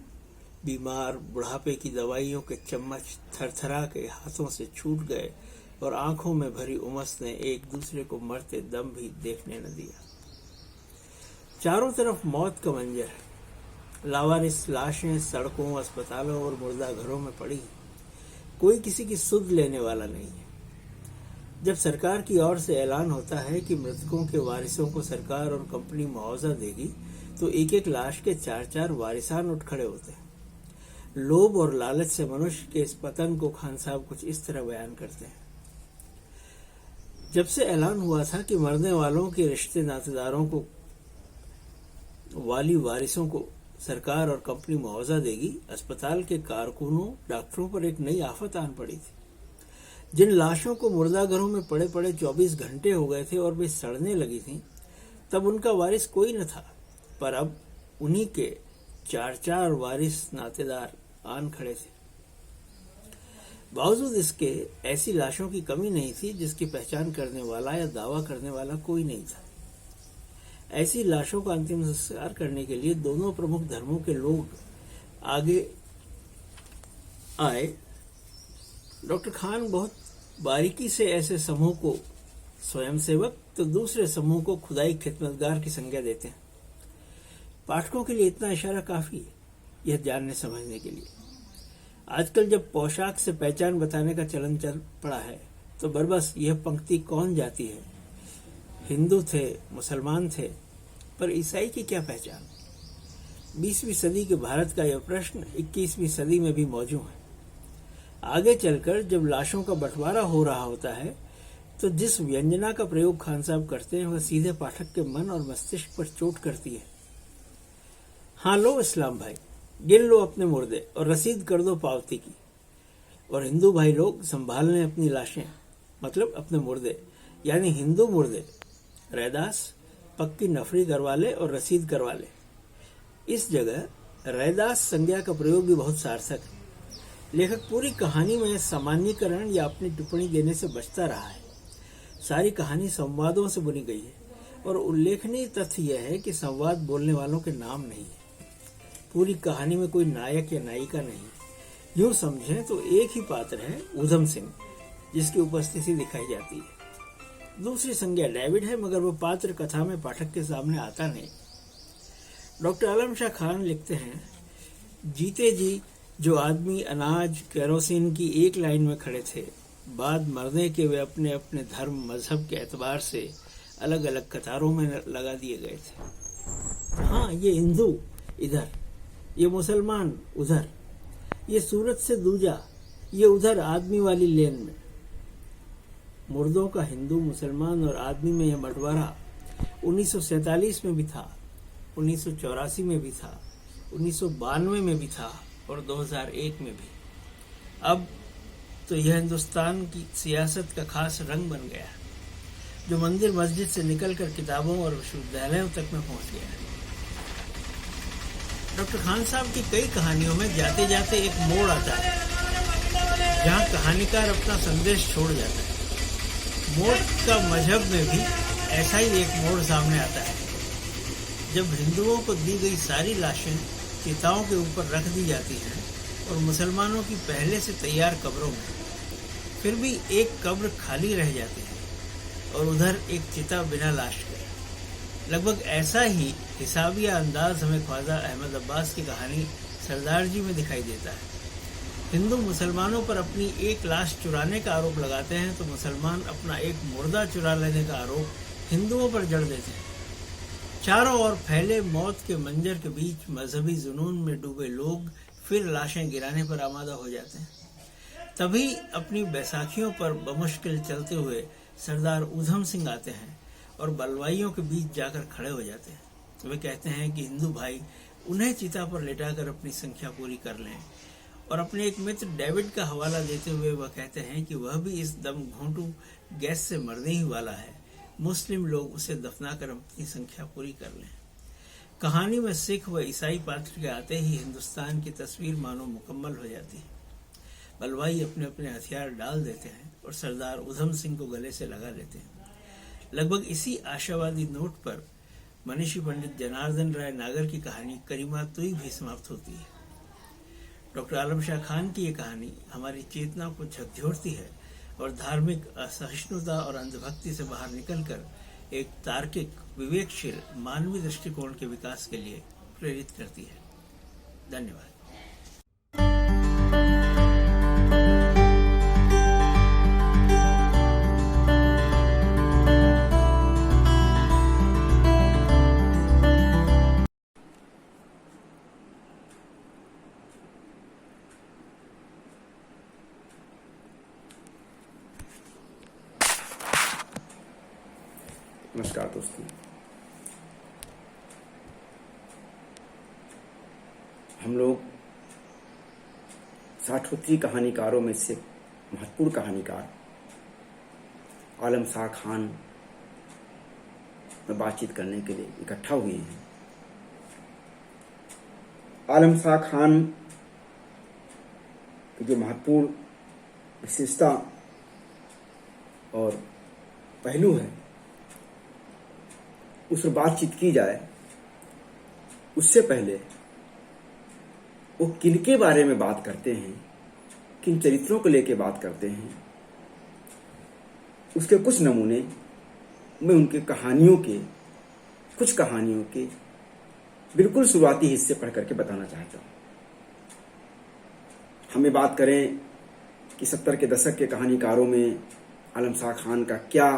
बीमार बुढ़ापे की दवाइयों के चम्मच थरथरा के हाथों से छूट गए और आंखों में भरी उमस ने एक दूसरे को मरते दम भी देखने न दिया। चारों तरफ मौत का मंजर है। लावारिस लाशें सड़कों, अस्पतालों और मुर्दा घरों में पड़ी। कोई किसी की सुध लेने वाला नहीं है। जब सरकार की ओर से ऐलान होता है कि मृतकों के वारिसों को सरकार और कंपनी मुआवजा देगी, तो एक एक लाश के 4-4 वारिसान उठ खड़े होते हैं। लोभ और लालच से मनुष्य के इस पतन को खान साहब कुछ इस तरह बयान करते हैं। जब से ऐलान हुआ था कि मरने वालों के रिश्ते नातेदारों को, वाली वारिसों को सरकार और कंपनी मुआवजा देगी, अस्पताल के कारकुनों, डॉक्टरों पर एक नई आफत आन पड़ी थी। जिन लाशों को मुर्दाघरों में पड़े पड़े 24 घंटे हो गए थे और वे सड़ने लगी थीं, तब उनका वारिस कोई न था, पर अब उन्हीं के 4 वारिस नातेदार आन खड़े थे। बावजूद इसके ऐसी लाशों की कमी नहीं थी जिसकी पहचान करने वाला या दावा करने वाला कोई नहीं था। ऐसी लाशों का अंतिम संस्कार करने के लिए दोनों प्रमुख धर्मों के लोग आगे आए। डॉक्टर खान बहुत बारीकी से ऐसे समूह को स्वयंसेवक तो दूसरे समूह को खुदाई खिदमतगार की संज्ञा देते हैं। पाठकों के लिए इतना इशारा काफी है यह जानने समझने के लिए। आजकल जब पोशाक से पहचान बताने का चलन चल पड़ा है तो बरबस यह पंक्ति कौन जाती है। हिंदू थे, मुसलमान थे, पर ईसाई की क्या पहचान। 20वीं सदी के भारत का यह प्रश्न 21वीं सदी में भी मौजूद है। आगे चलकर जब लाशों का बंटवारा हो रहा होता है तो जिस व्यंजना का प्रयोग खान साहब करते हैं वह सीधे पाठक के मन और मस्तिष्क पर चोट करती है। हाँ लो इस्लाम भाई, गिन लो अपने मुर्दे और रसीद कर दो पावती की। और हिंदू भाई लोग संभाल लें अपनी लाशें, मतलब अपने मुर्दे, यानी हिंदू मुर्दे। रैदास पक्की नफरी करवा ले और रसीद करवा ले। इस जगह रैदास संज्ञा का प्रयोग भी बहुत सार्थक है। लेखक पूरी कहानी में सामान्यीकरण या अपनी टिप्पणी देने से बचता रहा है। सारी कहानी संवादों से बुनी गई है और उल्लेखनीय तथ्य यह है कि संवाद बोलने वालों के नाम नहीं है। पूरी कहानी में कोई नायक या नायिका नहीं। यूं समझें तो एक ही पात्र है, ऊधम सिंह, जिसकी उपस्थिति दिखाई जाती है। दूसरी संज्ञा डेविड है, मगर वो पात्र कथा में पाठक के सामने आता नहीं। डॉक्टर आलम शाह खान लिखते हैं, जीते जी जो आदमी अनाज केरोसिन की एक लाइन में खड़े थे, बाद मरने के वे अपने अपने धर्म मजहब के एतबार से अलग अलग कतारों में लगा दिए गए थे। हाँ, ये हिंदू इधर, ये मुसलमान उधर, ये सूरत से दूजा, ये उधर आदमी वाली लेन में। मुर्दों का हिंदू, मुसलमान और आदमी में यह बंटवारा 1947 में भी था, 1984 में भी था, 1992 में भी था और 2001 में भी। अब तो यह हिंदुस्तान की सियासत का खास रंग बन गया है, जो मंदिर मस्जिद से निकलकर किताबों और विश्वविद्यालयों तक में पहुंच गया है। डॉक्टर खान साहब की कई कहानियों में जाते जाते एक मोड़ आता है जहां कहानीकार अपना संदेश छोड़ जाता है। मोड़ का मजहब में भी ऐसा ही एक मोड़ सामने आता है, जब हिंदुओं को दी गई सारी लाशें चिताओं के ऊपर रख दी जाती हैं और मुसलमानों की पहले से तैयार कब्रों में फिर भी एक कब्र खाली रह जाती है और उधर एक चिता बिना लाश के। लगभग ऐसा ही हिसाबिया अंदाज हमें ख्वाजा अहमद अब्बास की कहानी सरदार जी में दिखाई देता है। हिंदू मुसलमानों पर अपनी एक लाश चुराने का आरोप लगाते हैं तो मुसलमान अपना एक मुर्दा चुरा लेने का आरोप हिंदुओं पर जड़ देते हैं। चारों ओर फैले मौत के मंजर के बीच मजहबी जुनून में डूबे लोग फिर लाशें गिराने पर आमादा हो जाते हैं। तभी अपनी बैसाखियों पर बमुश्किल चलते हुए सरदार ऊधम सिंह आते हैं और बलवाइयों के बीच जाकर खड़े हो जाते हैं। वे कहते हैं कि हिंदू भाई उन्हें चिता पर लेटाकर अपनी संख्या पूरी कर लें, और अपने एक मित्र डेविड का हवाला देते हुए वह कहते हैं कि वह भी इस दम घोंटू गैस से मरने ही वाला है, मुस्लिम लोग उसे दफनाकर अपनी संख्या पूरी कर लें। कहानी में सिख व ईसाई पात्र के आते ही हिंदुस्तान की तस्वीर मानो मुकम्मल हो जाती है। बलवाई अपने अपने हथियार डाल देते हैं और सरदार ऊधम सिंह को गले से लगा लेते हैं। लगभग इसी आशावादी नोट पर मनीषी पंडित जनार्दन राय नागर की कहानी करीमा तुई भी समाप्त होती है। डॉक्टर आलम शाह खान की ये कहानी हमारी चेतना को झकझोरती है और धार्मिक असहिष्णुता और अंधभक्ति से बाहर निकलकर एक तार्किक, विवेकशील मानवीय दृष्टिकोण के विकास के लिए प्रेरित करती है। धन्यवाद। नमस्कार दोस्तों। हम लोग साठोत्तरी कहानीकारों में से महत्वपूर्ण कहानीकार आलम शाह खान में बातचीत करने के लिए इकट्ठा हुए हैं। आलम शाह खान की जो महत्वपूर्ण विशेषता और पहलू है उस पर बातचीत की जाए, उससे पहले वो किनके बारे में बात करते हैं, किन चरित्रों को लेकर बात करते हैं, उसके कुछ नमूने मैं उनके कुछ कहानियों के बिल्कुल शुरुआती हिस्से पढ़ करके बताना चाहता हूँ। हमें बात करें कि 70 के दशक के कहानीकारों में आलम शाह खान का क्या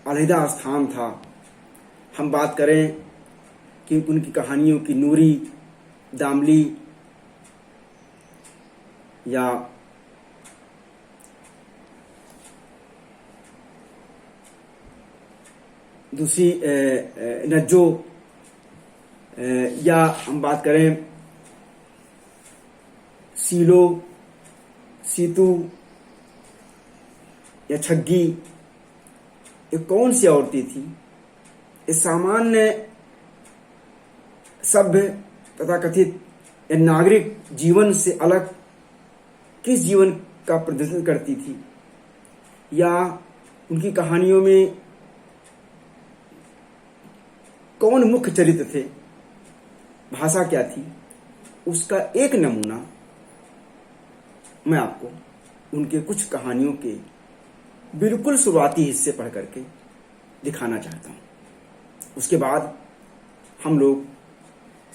अलहदा स्थान था। हम बात करें कि उनकी कहानियों की नूरी, दामली या दूसरी नज्जो, या हम बात करें सीलो, सीतू या छग्गी, ये कौन सी औरतें थी? ये सामान्य सभ्य तथा कथित या नागरिक जीवन से अलग किस जीवन का प्रदर्शन करती थी, या उनकी कहानियों में कौन मुख्य चरित्र थे, भाषा क्या थी, उसका एक नमूना मैं आपको उनके कुछ कहानियों के बिल्कुल शुरुआती हिस्से पढ़ करके दिखाना चाहता हूं। उसके बाद हम लोग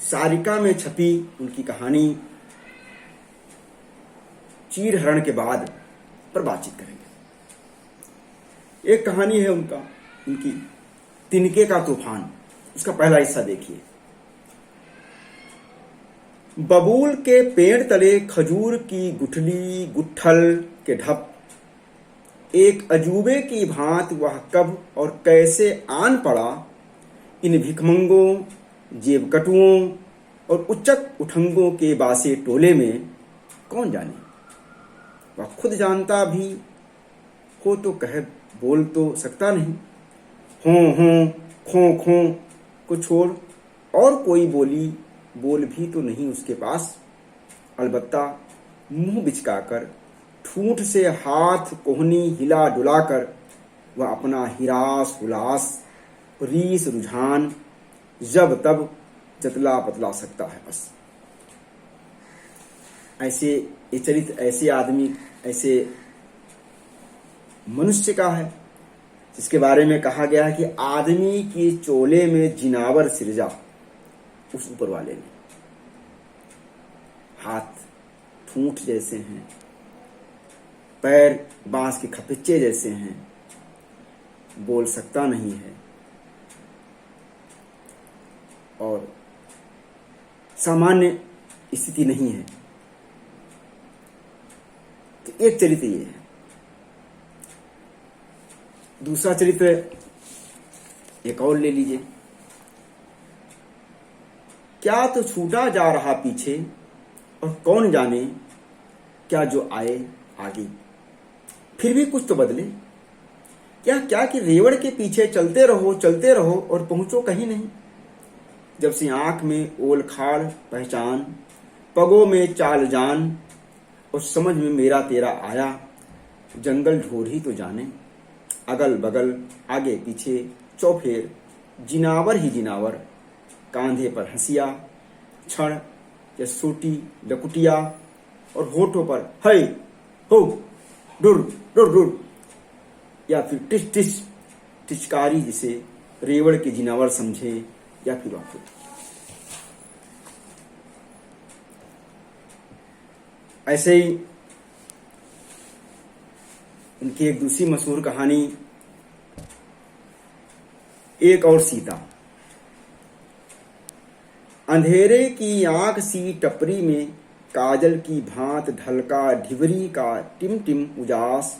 सारिका में छपी उनकी कहानी चीर हरण के बाद पर बातचीत करेंगे। एक कहानी है उनकी तिनके का तूफान। उसका पहला हिस्सा देखिए। बबूल के पेड़ तले खजूर की गुठली गुट्ठल के ढप, एक अजूबे की भांति वह कब और कैसे आन पड़ा इन भिखमंगों, जेबकटुओं और उच्चक उठंगों के बासे टोले में, कौन जाने। वह खुद जानता भी हो तो कह बोल तो सकता नहीं। हों खों खों को छोड़ और कोई बोल भी तो नहीं उसके पास। अलबत्ता मुंह बिचकाकर ठूंठ से हाथ कोहनी हिला डुलाकर वह अपना हिरास हुलास रीस रुझान जब तब जतला बतला सकता है। बस ऐसे ये चरित्र ऐसे आदमी, ऐसे मनुष्य का है जिसके बारे में कहा गया है कि आदमी की चोले में जिनावर सिरजा उस ऊपर वाले ने। हाथ ठूंठ जैसे हैं, पैर बांस के खपिच्चे जैसे हैं, बोल सकता नहीं है और सामान्य स्थिति नहीं है। तो एक चरित्र ये है। दूसरा चरित्र एक और ले लीजिए। क्या तो छूटा जा रहा पीछे और कौन जाने क्या जो आए आगे, फिर भी कुछ तो बदले। क्या कि रेवड़ के पीछे चलते रहो और पहुंचो कहीं नहीं। जब से आंख में ओल खाड़ पहचान, पगों में चाल जान और समझ में मेरा तेरा आया, जंगल ढूंढ ही तो जाने। अगल बगल आगे पीछे चौफेर, जिनावर ही जिनावर, कांधे पर हंसिया, छड़ या सोटी लकुटिया और होठों पर है हो डुर डुर डुर या फिर टिच टिच टिचकारी, जिसे रेवड़ के जिनावर समझे या फिर आप। ऐसे ही उनकी एक दूसरी मशहूर कहानी एक और सीता। अंधेरे की आंख सी टपरी में काजल की भांत ढलका ढिवरी का टिम टिम उजास,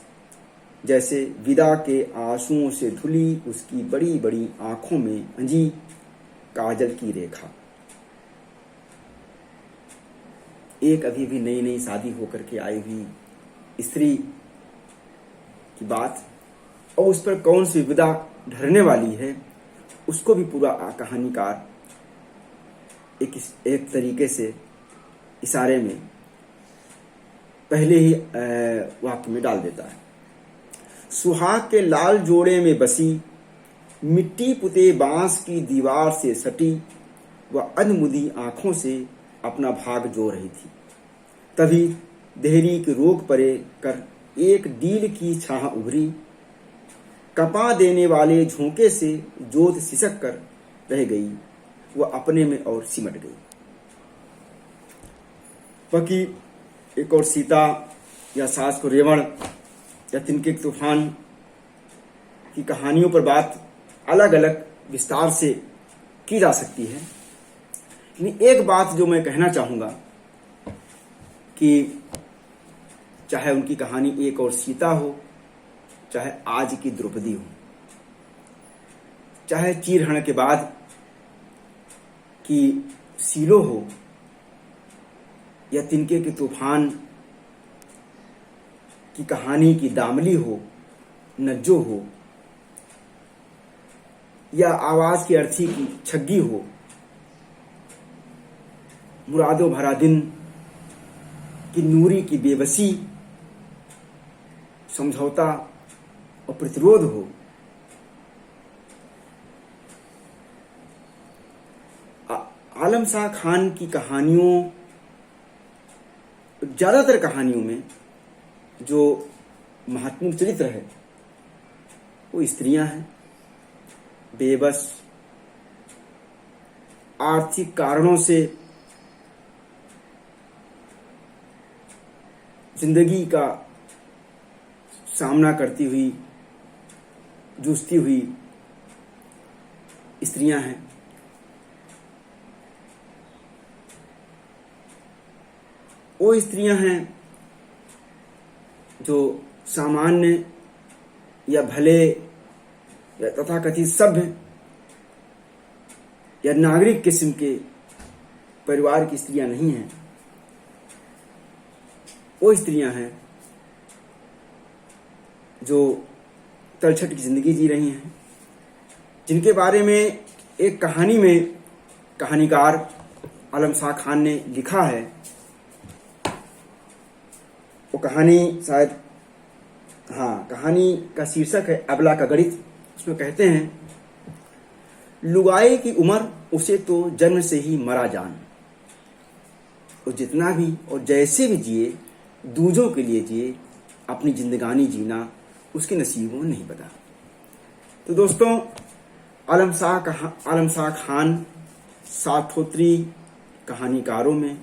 जैसे विदा के आंसुओं से धुली उसकी बड़ी बड़ी आंखों में अंजी काजल की रेखा। एक अभी भी नई नई शादी होकर के आई हुई स्त्री की बात और उस पर कौन सी विदा ढरने वाली है, उसको भी पूरा कहानीकार एक तरीके से इशारे में पहले ही वाक्य में डाल देता है। सुहाग के लाल जोड़े में बसी मिट्टी पुते बांस की दीवार से सटी वह अधमुदी आंखों से अपना भाग जो रही थी। तभी देहरी के रोक परे कर एक डील की छाह उभरी, कपा देने वाले झोंके से जोत सिसक कर रह गई, वह अपने में और सिमट गई। बाकी एक और सीता या सास को रेवण या तिनके तूफान की कहानियों पर बात अलग अलग विस्तार से की जा सकती है। लेकिन एक बात जो मैं कहना चाहूंगा कि चाहे उनकी कहानी एक और सीता हो, चाहे आज की द्रौपदी हो, चाहे चीरहरण के बाद की सीलो हो या तिनके के तूफान की कहानी की दामली हो, नज्जो हो या आवाज की अर्थी की छग्गी हो, मुरादो भरा दिन की नूरी की बेबसी, समझौता और प्रतिरोध हो, आलम शाह खान की कहानियों, ज्यादातर कहानियों में जो महत्वपूर्ण चरित्र है वो स्त्रियां हैं, बेबस, आर्थिक कारणों से जिंदगी का सामना करती हुई, जूझती हुई स्त्रियां हैं। वो स्त्रियां हैं जो सामान्य या भले या तथाकथित सभ्य या नागरिक किस्म के परिवार की स्त्रियां नहीं हैं। वो स्त्रियां हैं जो तलछट की जिंदगी जी रही हैं, जिनके बारे में एक कहानी में कहानीकार आलम शाह खान ने लिखा है। वो कहानी शायद, कहानी का शीर्षक है अबला का गणित। उसमें कहते हैं, लुगाई की उम्र उसे तो जन्म से ही मरा जान, वो जितना भी और जैसे भी जिए दूजों के लिए जिए, अपनी जिंदगानी जीना उसके नसीबों नहीं पता। तो दोस्तों, आलम शाह खान सातोत्री कहानीकारों में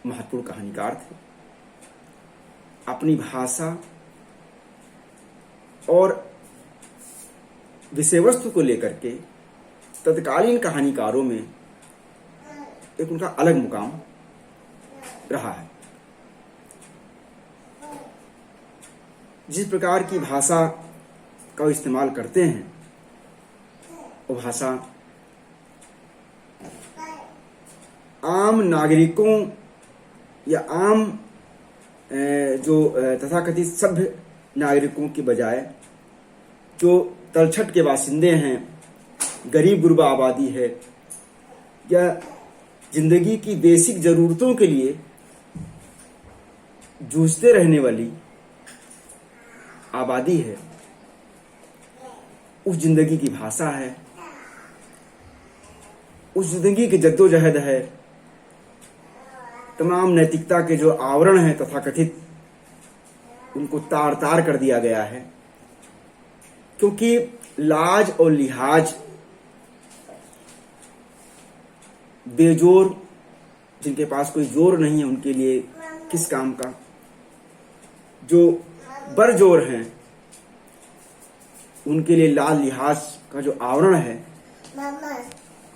महत्वपूर्ण कहानीकार थे। अपनी भाषा और विषय वस्तु को लेकर के तत्कालीन कहानीकारों में एक उनका अलग मुकाम रहा है। जिस प्रकार की भाषा का इस्तेमाल करते हैं, वो भाषा आम नागरिकों या आम जो तथाकथित सभ्य नागरिकों की बजाय जो तलछट के बासिंदे हैं, गरीब गुरबा आबादी है या जिंदगी की बेसिक जरूरतों के लिए जूझते रहने वाली आबादी है, उस जिंदगी की भाषा है, उस जिंदगी की जद्दोजहद है। तमाम नैतिकता के जो आवरण हैं तथाकथित, उनको तार तार कर दिया गया है, क्योंकि लाज और लिहाज बेजोर, जिनके पास कोई जोर नहीं है उनके लिए किस काम का, जो बरजोर हैं उनके लिए लाल लिहाज का जो आवरण है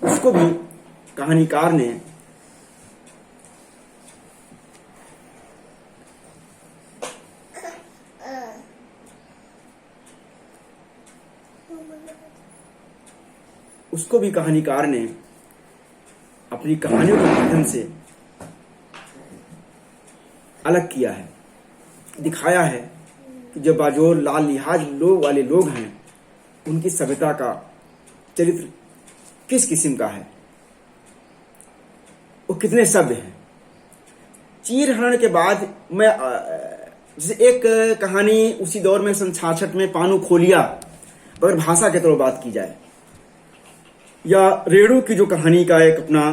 उसको भी कहानीकार ने उसको भी कहानीकार ने अपनी कहानियों के माध्यम से अलग किया है, दिखाया है कि जो बाजोर लाल लिहाज लोग वाले लोग हैं उनकी सभ्यता का चरित्र किस किस्म का है, वो कितने सभ्य हैं। चीरहरण के बाद मैं जैसे एक कहानी उसी दौर में सन 66 में पानू खोलिया, अगर भाषा के तौर बात की जाए, या रेणु की जो कहानी का एक अपना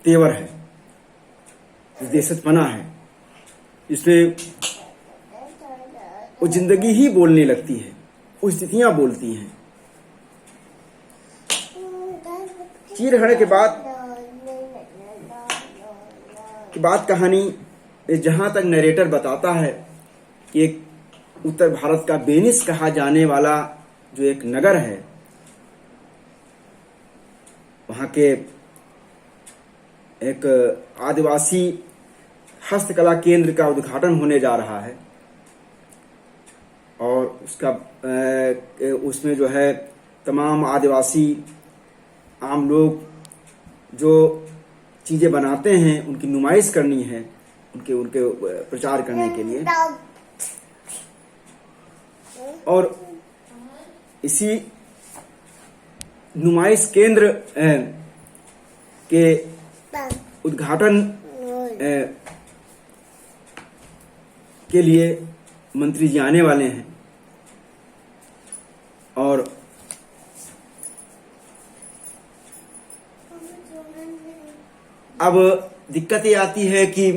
तेवर है, देशतपना है, इसमें वो जिंदगी ही बोलने लगती है, वो स्थितियां बोलती हैं। चीरहरण के बाद कहानी जहां तक नरेटर बताता है कि एक उत्तर भारत का वेनिस कहा जाने वाला जो एक नगर है, वहां के एक आदिवासी हस्तकला केंद्र का उद्घाटन होने जा रहा है और उसका उसमें जो है तमाम आदिवासी आम लोग जो चीजें बनाते हैं उनकी नुमाइश करनी है, उनके प्रचार करने के लिए। और इसी नुमाइश केंद्र के उद्घाटन के लिए मंत्री जी आने वाले हैं और अब दिक्कत ये आती है कि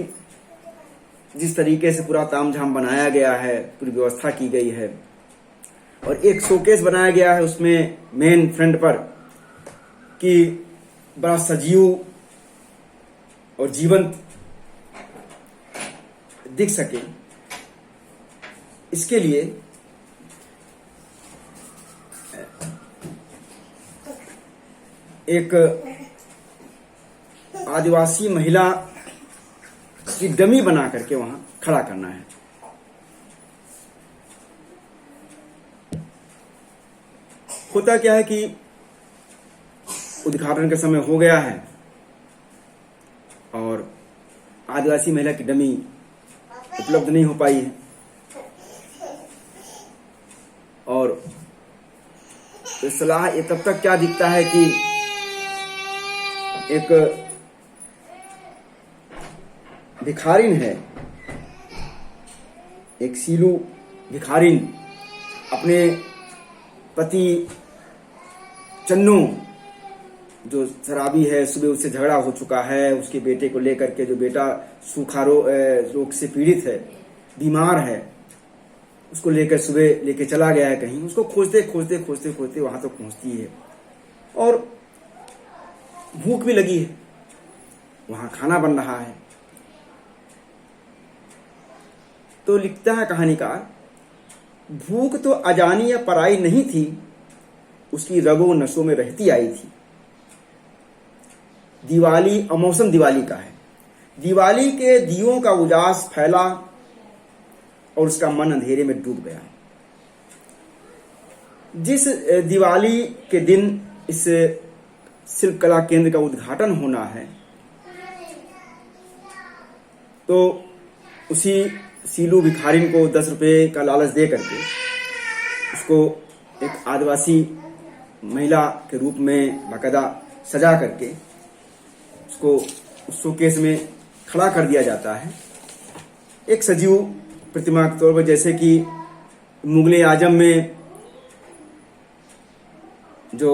जिस तरीके से पूरा तामझाम बनाया गया है, पूरी व्यवस्था की गई है और एक शोकेस बनाया गया है उसमें मेन फ्रंट पर कि बड़ा सजीव और जीवंत दिख सके, इसके लिए एक आदिवासी महिला की डमी बना करके वहां खड़ा करना है। होता क्या है कि उद्घाटन का समय हो गया है और आदिवासी महिला की डमी उपलब्ध नहीं हो पाई है और सलाह ये तब तक क्या दिखता है कि एक भिखारिन है, एक सीलू भिखारिन अपने पति चन्नू जो शराबी है, सुबह उससे झगड़ा हो चुका है, उसके बेटे को लेकर के, जो बेटा सूखा रोग से पीड़ित है, बीमार है, उसको लेकर सुबह लेके चला गया है कहीं, उसको खोजते खोजते खोजते खोजते वहां तक पहुंचती है और भूख भी लगी है, वहां खाना बन रहा है। तो लिखता है कहानीकार, भूख तो अजानी या पराई नहीं थी, उसकी रगों नसों में रहती आई थी। दिवाली अमौसम दिवाली का है, दिवाली के दियों का उजास फैला और उसका मन अंधेरे में डूब गया। जिस दिवाली के दिन इस शिल्प कला केंद्र का उद्घाटन होना है, तो उसी सीलू भिखारिन को 10 रुपए का लालच दे करके उसको एक आदिवासी महिला के रूप में बाकायदा सजा करके उसको उस शोकेस में खड़ा कर दिया जाता है, एक सजीव प्रतिमा के तौर पर। जैसे कि मुगले आजम में जो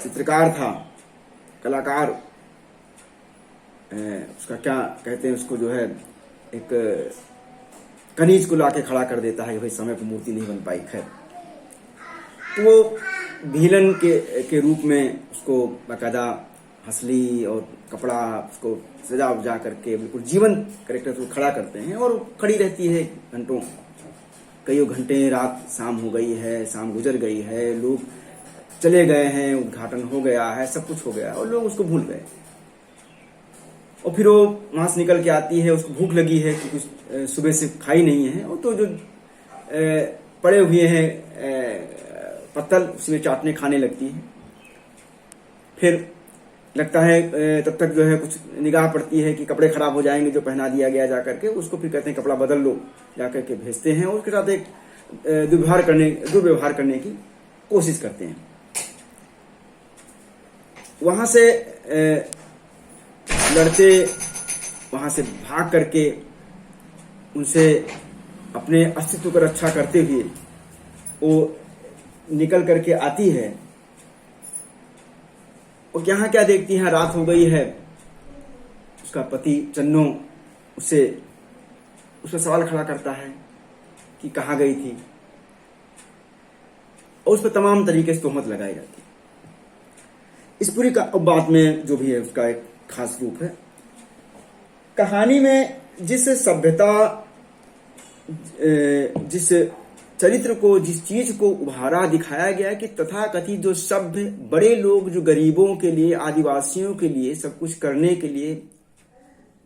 चित्रकार था, कलाकार, उसका क्या कहते हैं, उसको जो है एक कनीज को लाके खड़ा कर देता है कि भाई समय पर मूर्ति नहीं बन पाई। खैर, तो वो भीलन के रूप में उसको बाकायदा हंसली और कपड़ा उसको सजा उजा करके बिल्कुल जीवंत कैरेक्टर को खड़ा करते हैं और खड़ी रहती है घंटों, कईयों घंटे, रात शाम हो गई है, शाम गुजर गई है, लोग चले गए हैं, उद्घाटन हो गया है, सब कुछ हो गया और लोग उसको भूल गए। और फिर वो वहां से निकल के आती है, उसको भूख लगी है क्योंकि सुबह से खाई नहीं है, और तो जो पड़े हुए हैं पत्तल उसमें चाटने खाने लगती है। फिर लगता है तब तक जो है कुछ निगाह पड़ती है कि कपड़े खराब हो जाएंगे जो पहना दिया गया जा करके, उसको फिर कहते हैं कपड़ा बदल लो, जा करके भेजते हैं और उसके साथ एक दुर्व्यवहार करने की कोशिश करते हैं। वहां से लड़के वहां से भाग करके उनसे अपने अस्तित्व को रक्षा करते हुए वो निकल करके आती है और यहाँ क्या देखती है, रात हो गई है। उसका पति चन्नो उसका सवाल खड़ा करता है कि कहाँ गई थी और उस पर तमाम तरीके से तोहमत लगाई जाती है। इस पूरी बात में जो भी है उसका एक खास रूप है। कहानी में जिस सभ्यता, जिस चरित्र को, जिस चीज को उभारा दिखाया गया कि तथाकथित जो सभ्य बड़े लोग जो गरीबों के लिए, आदिवासियों के लिए सब कुछ करने के लिए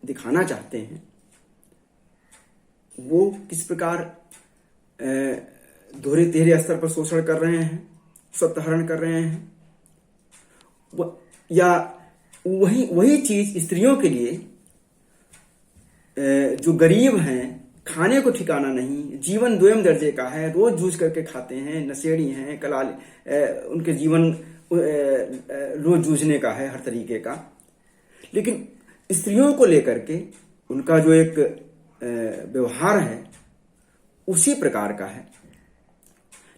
दिखाना चाहते हैं, वो किस प्रकार दोहरे तेहरे स्तर पर शोषण कर रहे हैं, स्वतःहरण कर रहे हैं, या वही चीज स्त्रियों के लिए जो गरीब हैं, खाने को ठिकाना नहीं, जीवन दोयम दर्जे का है, रोज जूझ करके खाते हैं, नशेड़ी हैं, उनके जीवन रोज जूझने का है हर तरीके का। लेकिन स्त्रियों को लेकर के उनका जो एक व्यवहार है उसी प्रकार का है।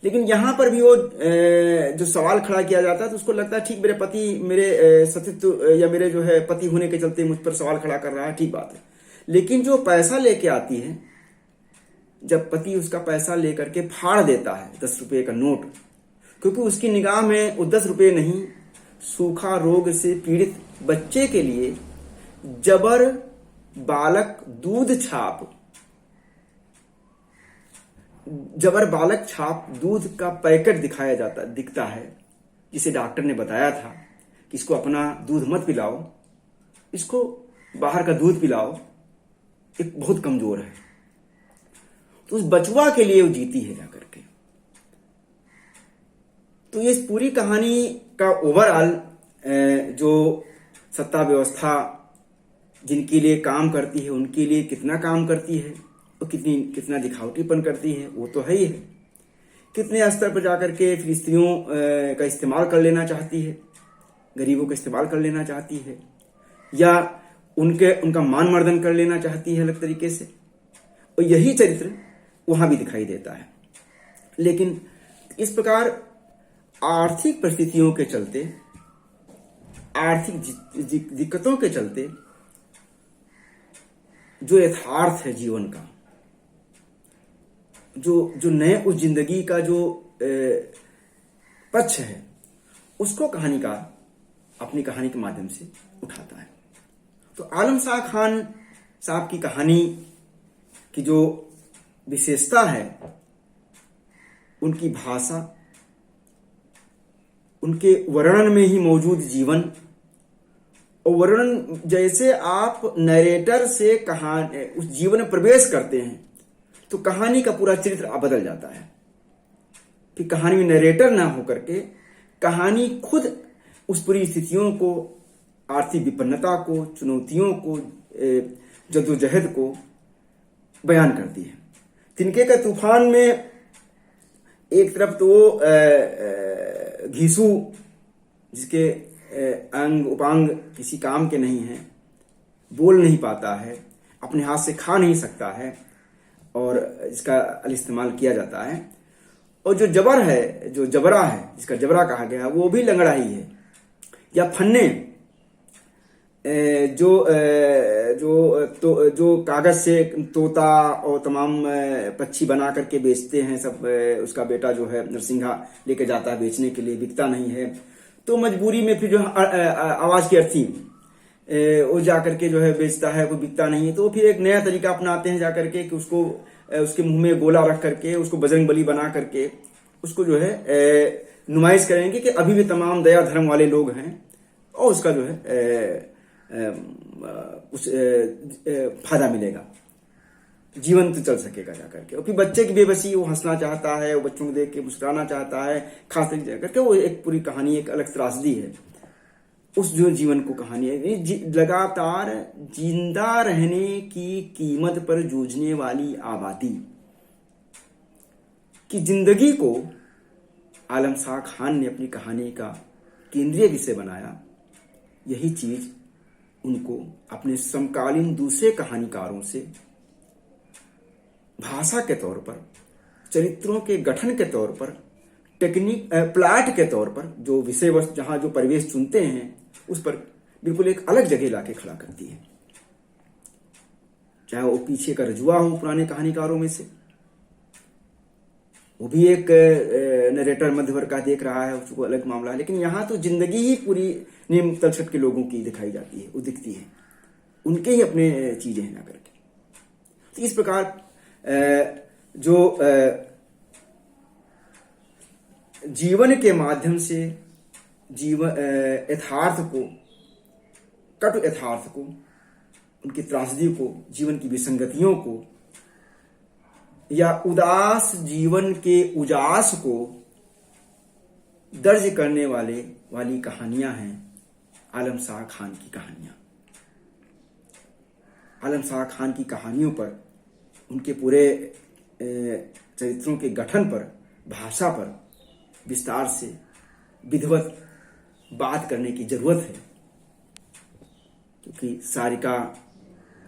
लेकिन यहां पर भी वो जो सवाल खड़ा किया जाता है तो उसको लगता है ठीक, मेरे पति मेरे सतीत्व या मेरे जो है पति होने के चलते मुझ पर सवाल खड़ा कर रहा है, ठीक बात है। लेकिन जो पैसा लेके आती है, जब पति उसका पैसा लेकर के फाड़ देता है 10 रुपए का नोट, क्योंकि उसकी निगाह में वो 10 रुपए नहीं, सूखा रोग से पीड़ित बच्चे के लिए जबर बालक छाप दूध का पैकेट दिखता है, जिसे डॉक्टर ने बताया था कि इसको अपना दूध मत पिलाओ, इसको बाहर का दूध पिलाओ, एक बहुत कमजोर है। तो उस बचवा के लिए वो जीती है जाकर के। तो ये पूरी कहानी का ओवरऑल जो सत्ता व्यवस्था जिनके लिए काम करती है उनके लिए कितना काम करती है और कितना दिखावटीपन करती है वो तो है ही है। कितने स्तर पर जाकर के फिर स्त्रियों का इस्तेमाल कर लेना चाहती है, गरीबों का इस्तेमाल कर लेना चाहती है, या उनका मान मर्दन कर लेना चाहती है अलग तरीके से। और यही चरित्र वहां भी दिखाई देता है। लेकिन इस प्रकार आर्थिक परिस्थितियों के चलते, आर्थिक दिक्कतों के चलते जो यथार्थ है जीवन का, जो नए उस जिंदगी का जो पक्ष है, उसको कहानीकार अपनी कहानी के माध्यम से उठाता है। तो आलम शाह खान साहब की कहानी की जो विशेषता है, उनकी भाषा, उनके वर्णन में ही मौजूद जीवन, और वर्णन जैसे आप नरेटर से उस जीवन में प्रवेश करते हैं तो कहानी का पूरा चरित्र बदल जाता है। फिर कहानी में नरेटर ना होकर के कहानी खुद उस पूरी स्थितियों को, आर्थिक विपन्नता को, चुनौतियों को, जद्दोजहद को बयान करती है। तिनके का तूफान में एक तरफ तो घीसू, जिसके अंग उपांग किसी काम के नहीं है, बोल नहीं पाता है, अपने हाथ से खा नहीं सकता है और इसका इस्तेमाल किया जाता है। और जो जबर है, जो जबरा है, जिसका जबरा कहा गया है, वो भी लंगड़ा ही है। या फन्ने, जो कागज से तोता और तमाम पक्षी बना करके बेचते हैं सब, उसका बेटा जो है नरसिंहा लेके जाता है बेचने के लिए, बिकता नहीं है तो मजबूरी में फिर जो आवाज की अर्थी वो जाकर के जो है बेचता है, कोई बिकता नहीं है तो फिर एक नया तरीका अपनाते हैं जाकर के कि उसको उसके मुंह में गोला रख करके उसको बजरंग बली बना करके उसको जो है नुमाइश करेंगे कि अभी भी तमाम दया धर्म वाले लोग हैं और उसका जो है कुछ फायदा मिलेगा। जीवन तो चल सकेगा जाकर के। और फिर बच्चे की बेबसी, वो हंसना चाहता है, वो बच्चों को देख के मुस्कुराना चाहता है, खास तरीके से करके वो एक पूरी कहानी, एक अलग त्रासदी है उस जो जीवन को कहानी है। लगातार जिंदा रहने की कीमत पर जूझने वाली आबादी की जिंदगी को आलम शाह खान ने अपनी कहानी का केंद्रीय विषय बनाया। यही चीज उनको अपने समकालीन दूसरे कहानीकारों से भाषा के तौर पर, चरित्रों के गठन के तौर पर, टेक्निक प्लॉट के तौर पर, जो विषय वस्तु जहां जो परिवेश चुनते हैं उस पर बिल्कुल एक अलग जगह लाके खड़ा करती है। चाहे वो पीछे का रजुआ हो पुराने कहानीकारों में से, वो भी एक नरेटर मध्य वर्ग का देख रहा है, उसको अलग मामला है, लेकिन यहां तो जिंदगी ही पूरी निम्न तलछट के लोगों की दिखाई जाती है, वो दिखती है, उनके ही अपने चीजें हैं ना करके। तो इस प्रकार जो जीवन के माध्यम से जीवन यथार्थ को, कटु यथार्थ को, उनकी त्रासदी को, जीवन की विसंगतियों को या उदास जीवन के उजास को दर्ज करने वाली कहानियां हैं आलम शाह खान की कहानियां। आलम शाह खान की कहानियों पर, उनके पूरे चरित्रों के गठन पर, भाषा पर विस्तार से विधिवत बात करने की जरूरत है, क्योंकि सारिका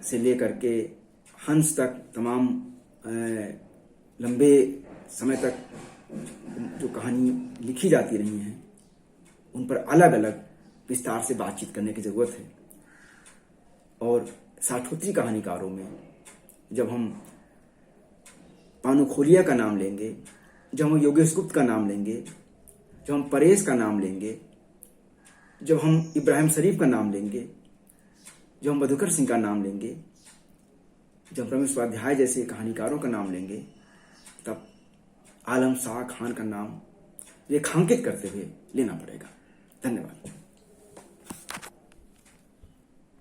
से लेकर के हंस तक तमाम लंबे समय तक जो कहानी लिखी जाती रही हैं, उन पर अलग अलग विस्तार से बातचीत करने की जरूरत है। और साठोत्तरी कहानीकारों में जब हम पानु खोलिया का नाम लेंगे, जब हम योगेश गुप्त का नाम लेंगे, जब हम परेश का नाम लेंगे, जब हम इब्राहिम शरीफ का नाम लेंगे, जब हम मधुकर सिंह का नाम लेंगे, जब रमेश उपाध्याय जैसे कहानीकारों का नाम लेंगे, तब आलम शाह खान का नाम रेखांकित करते हुए लेना पड़ेगा। धन्यवाद।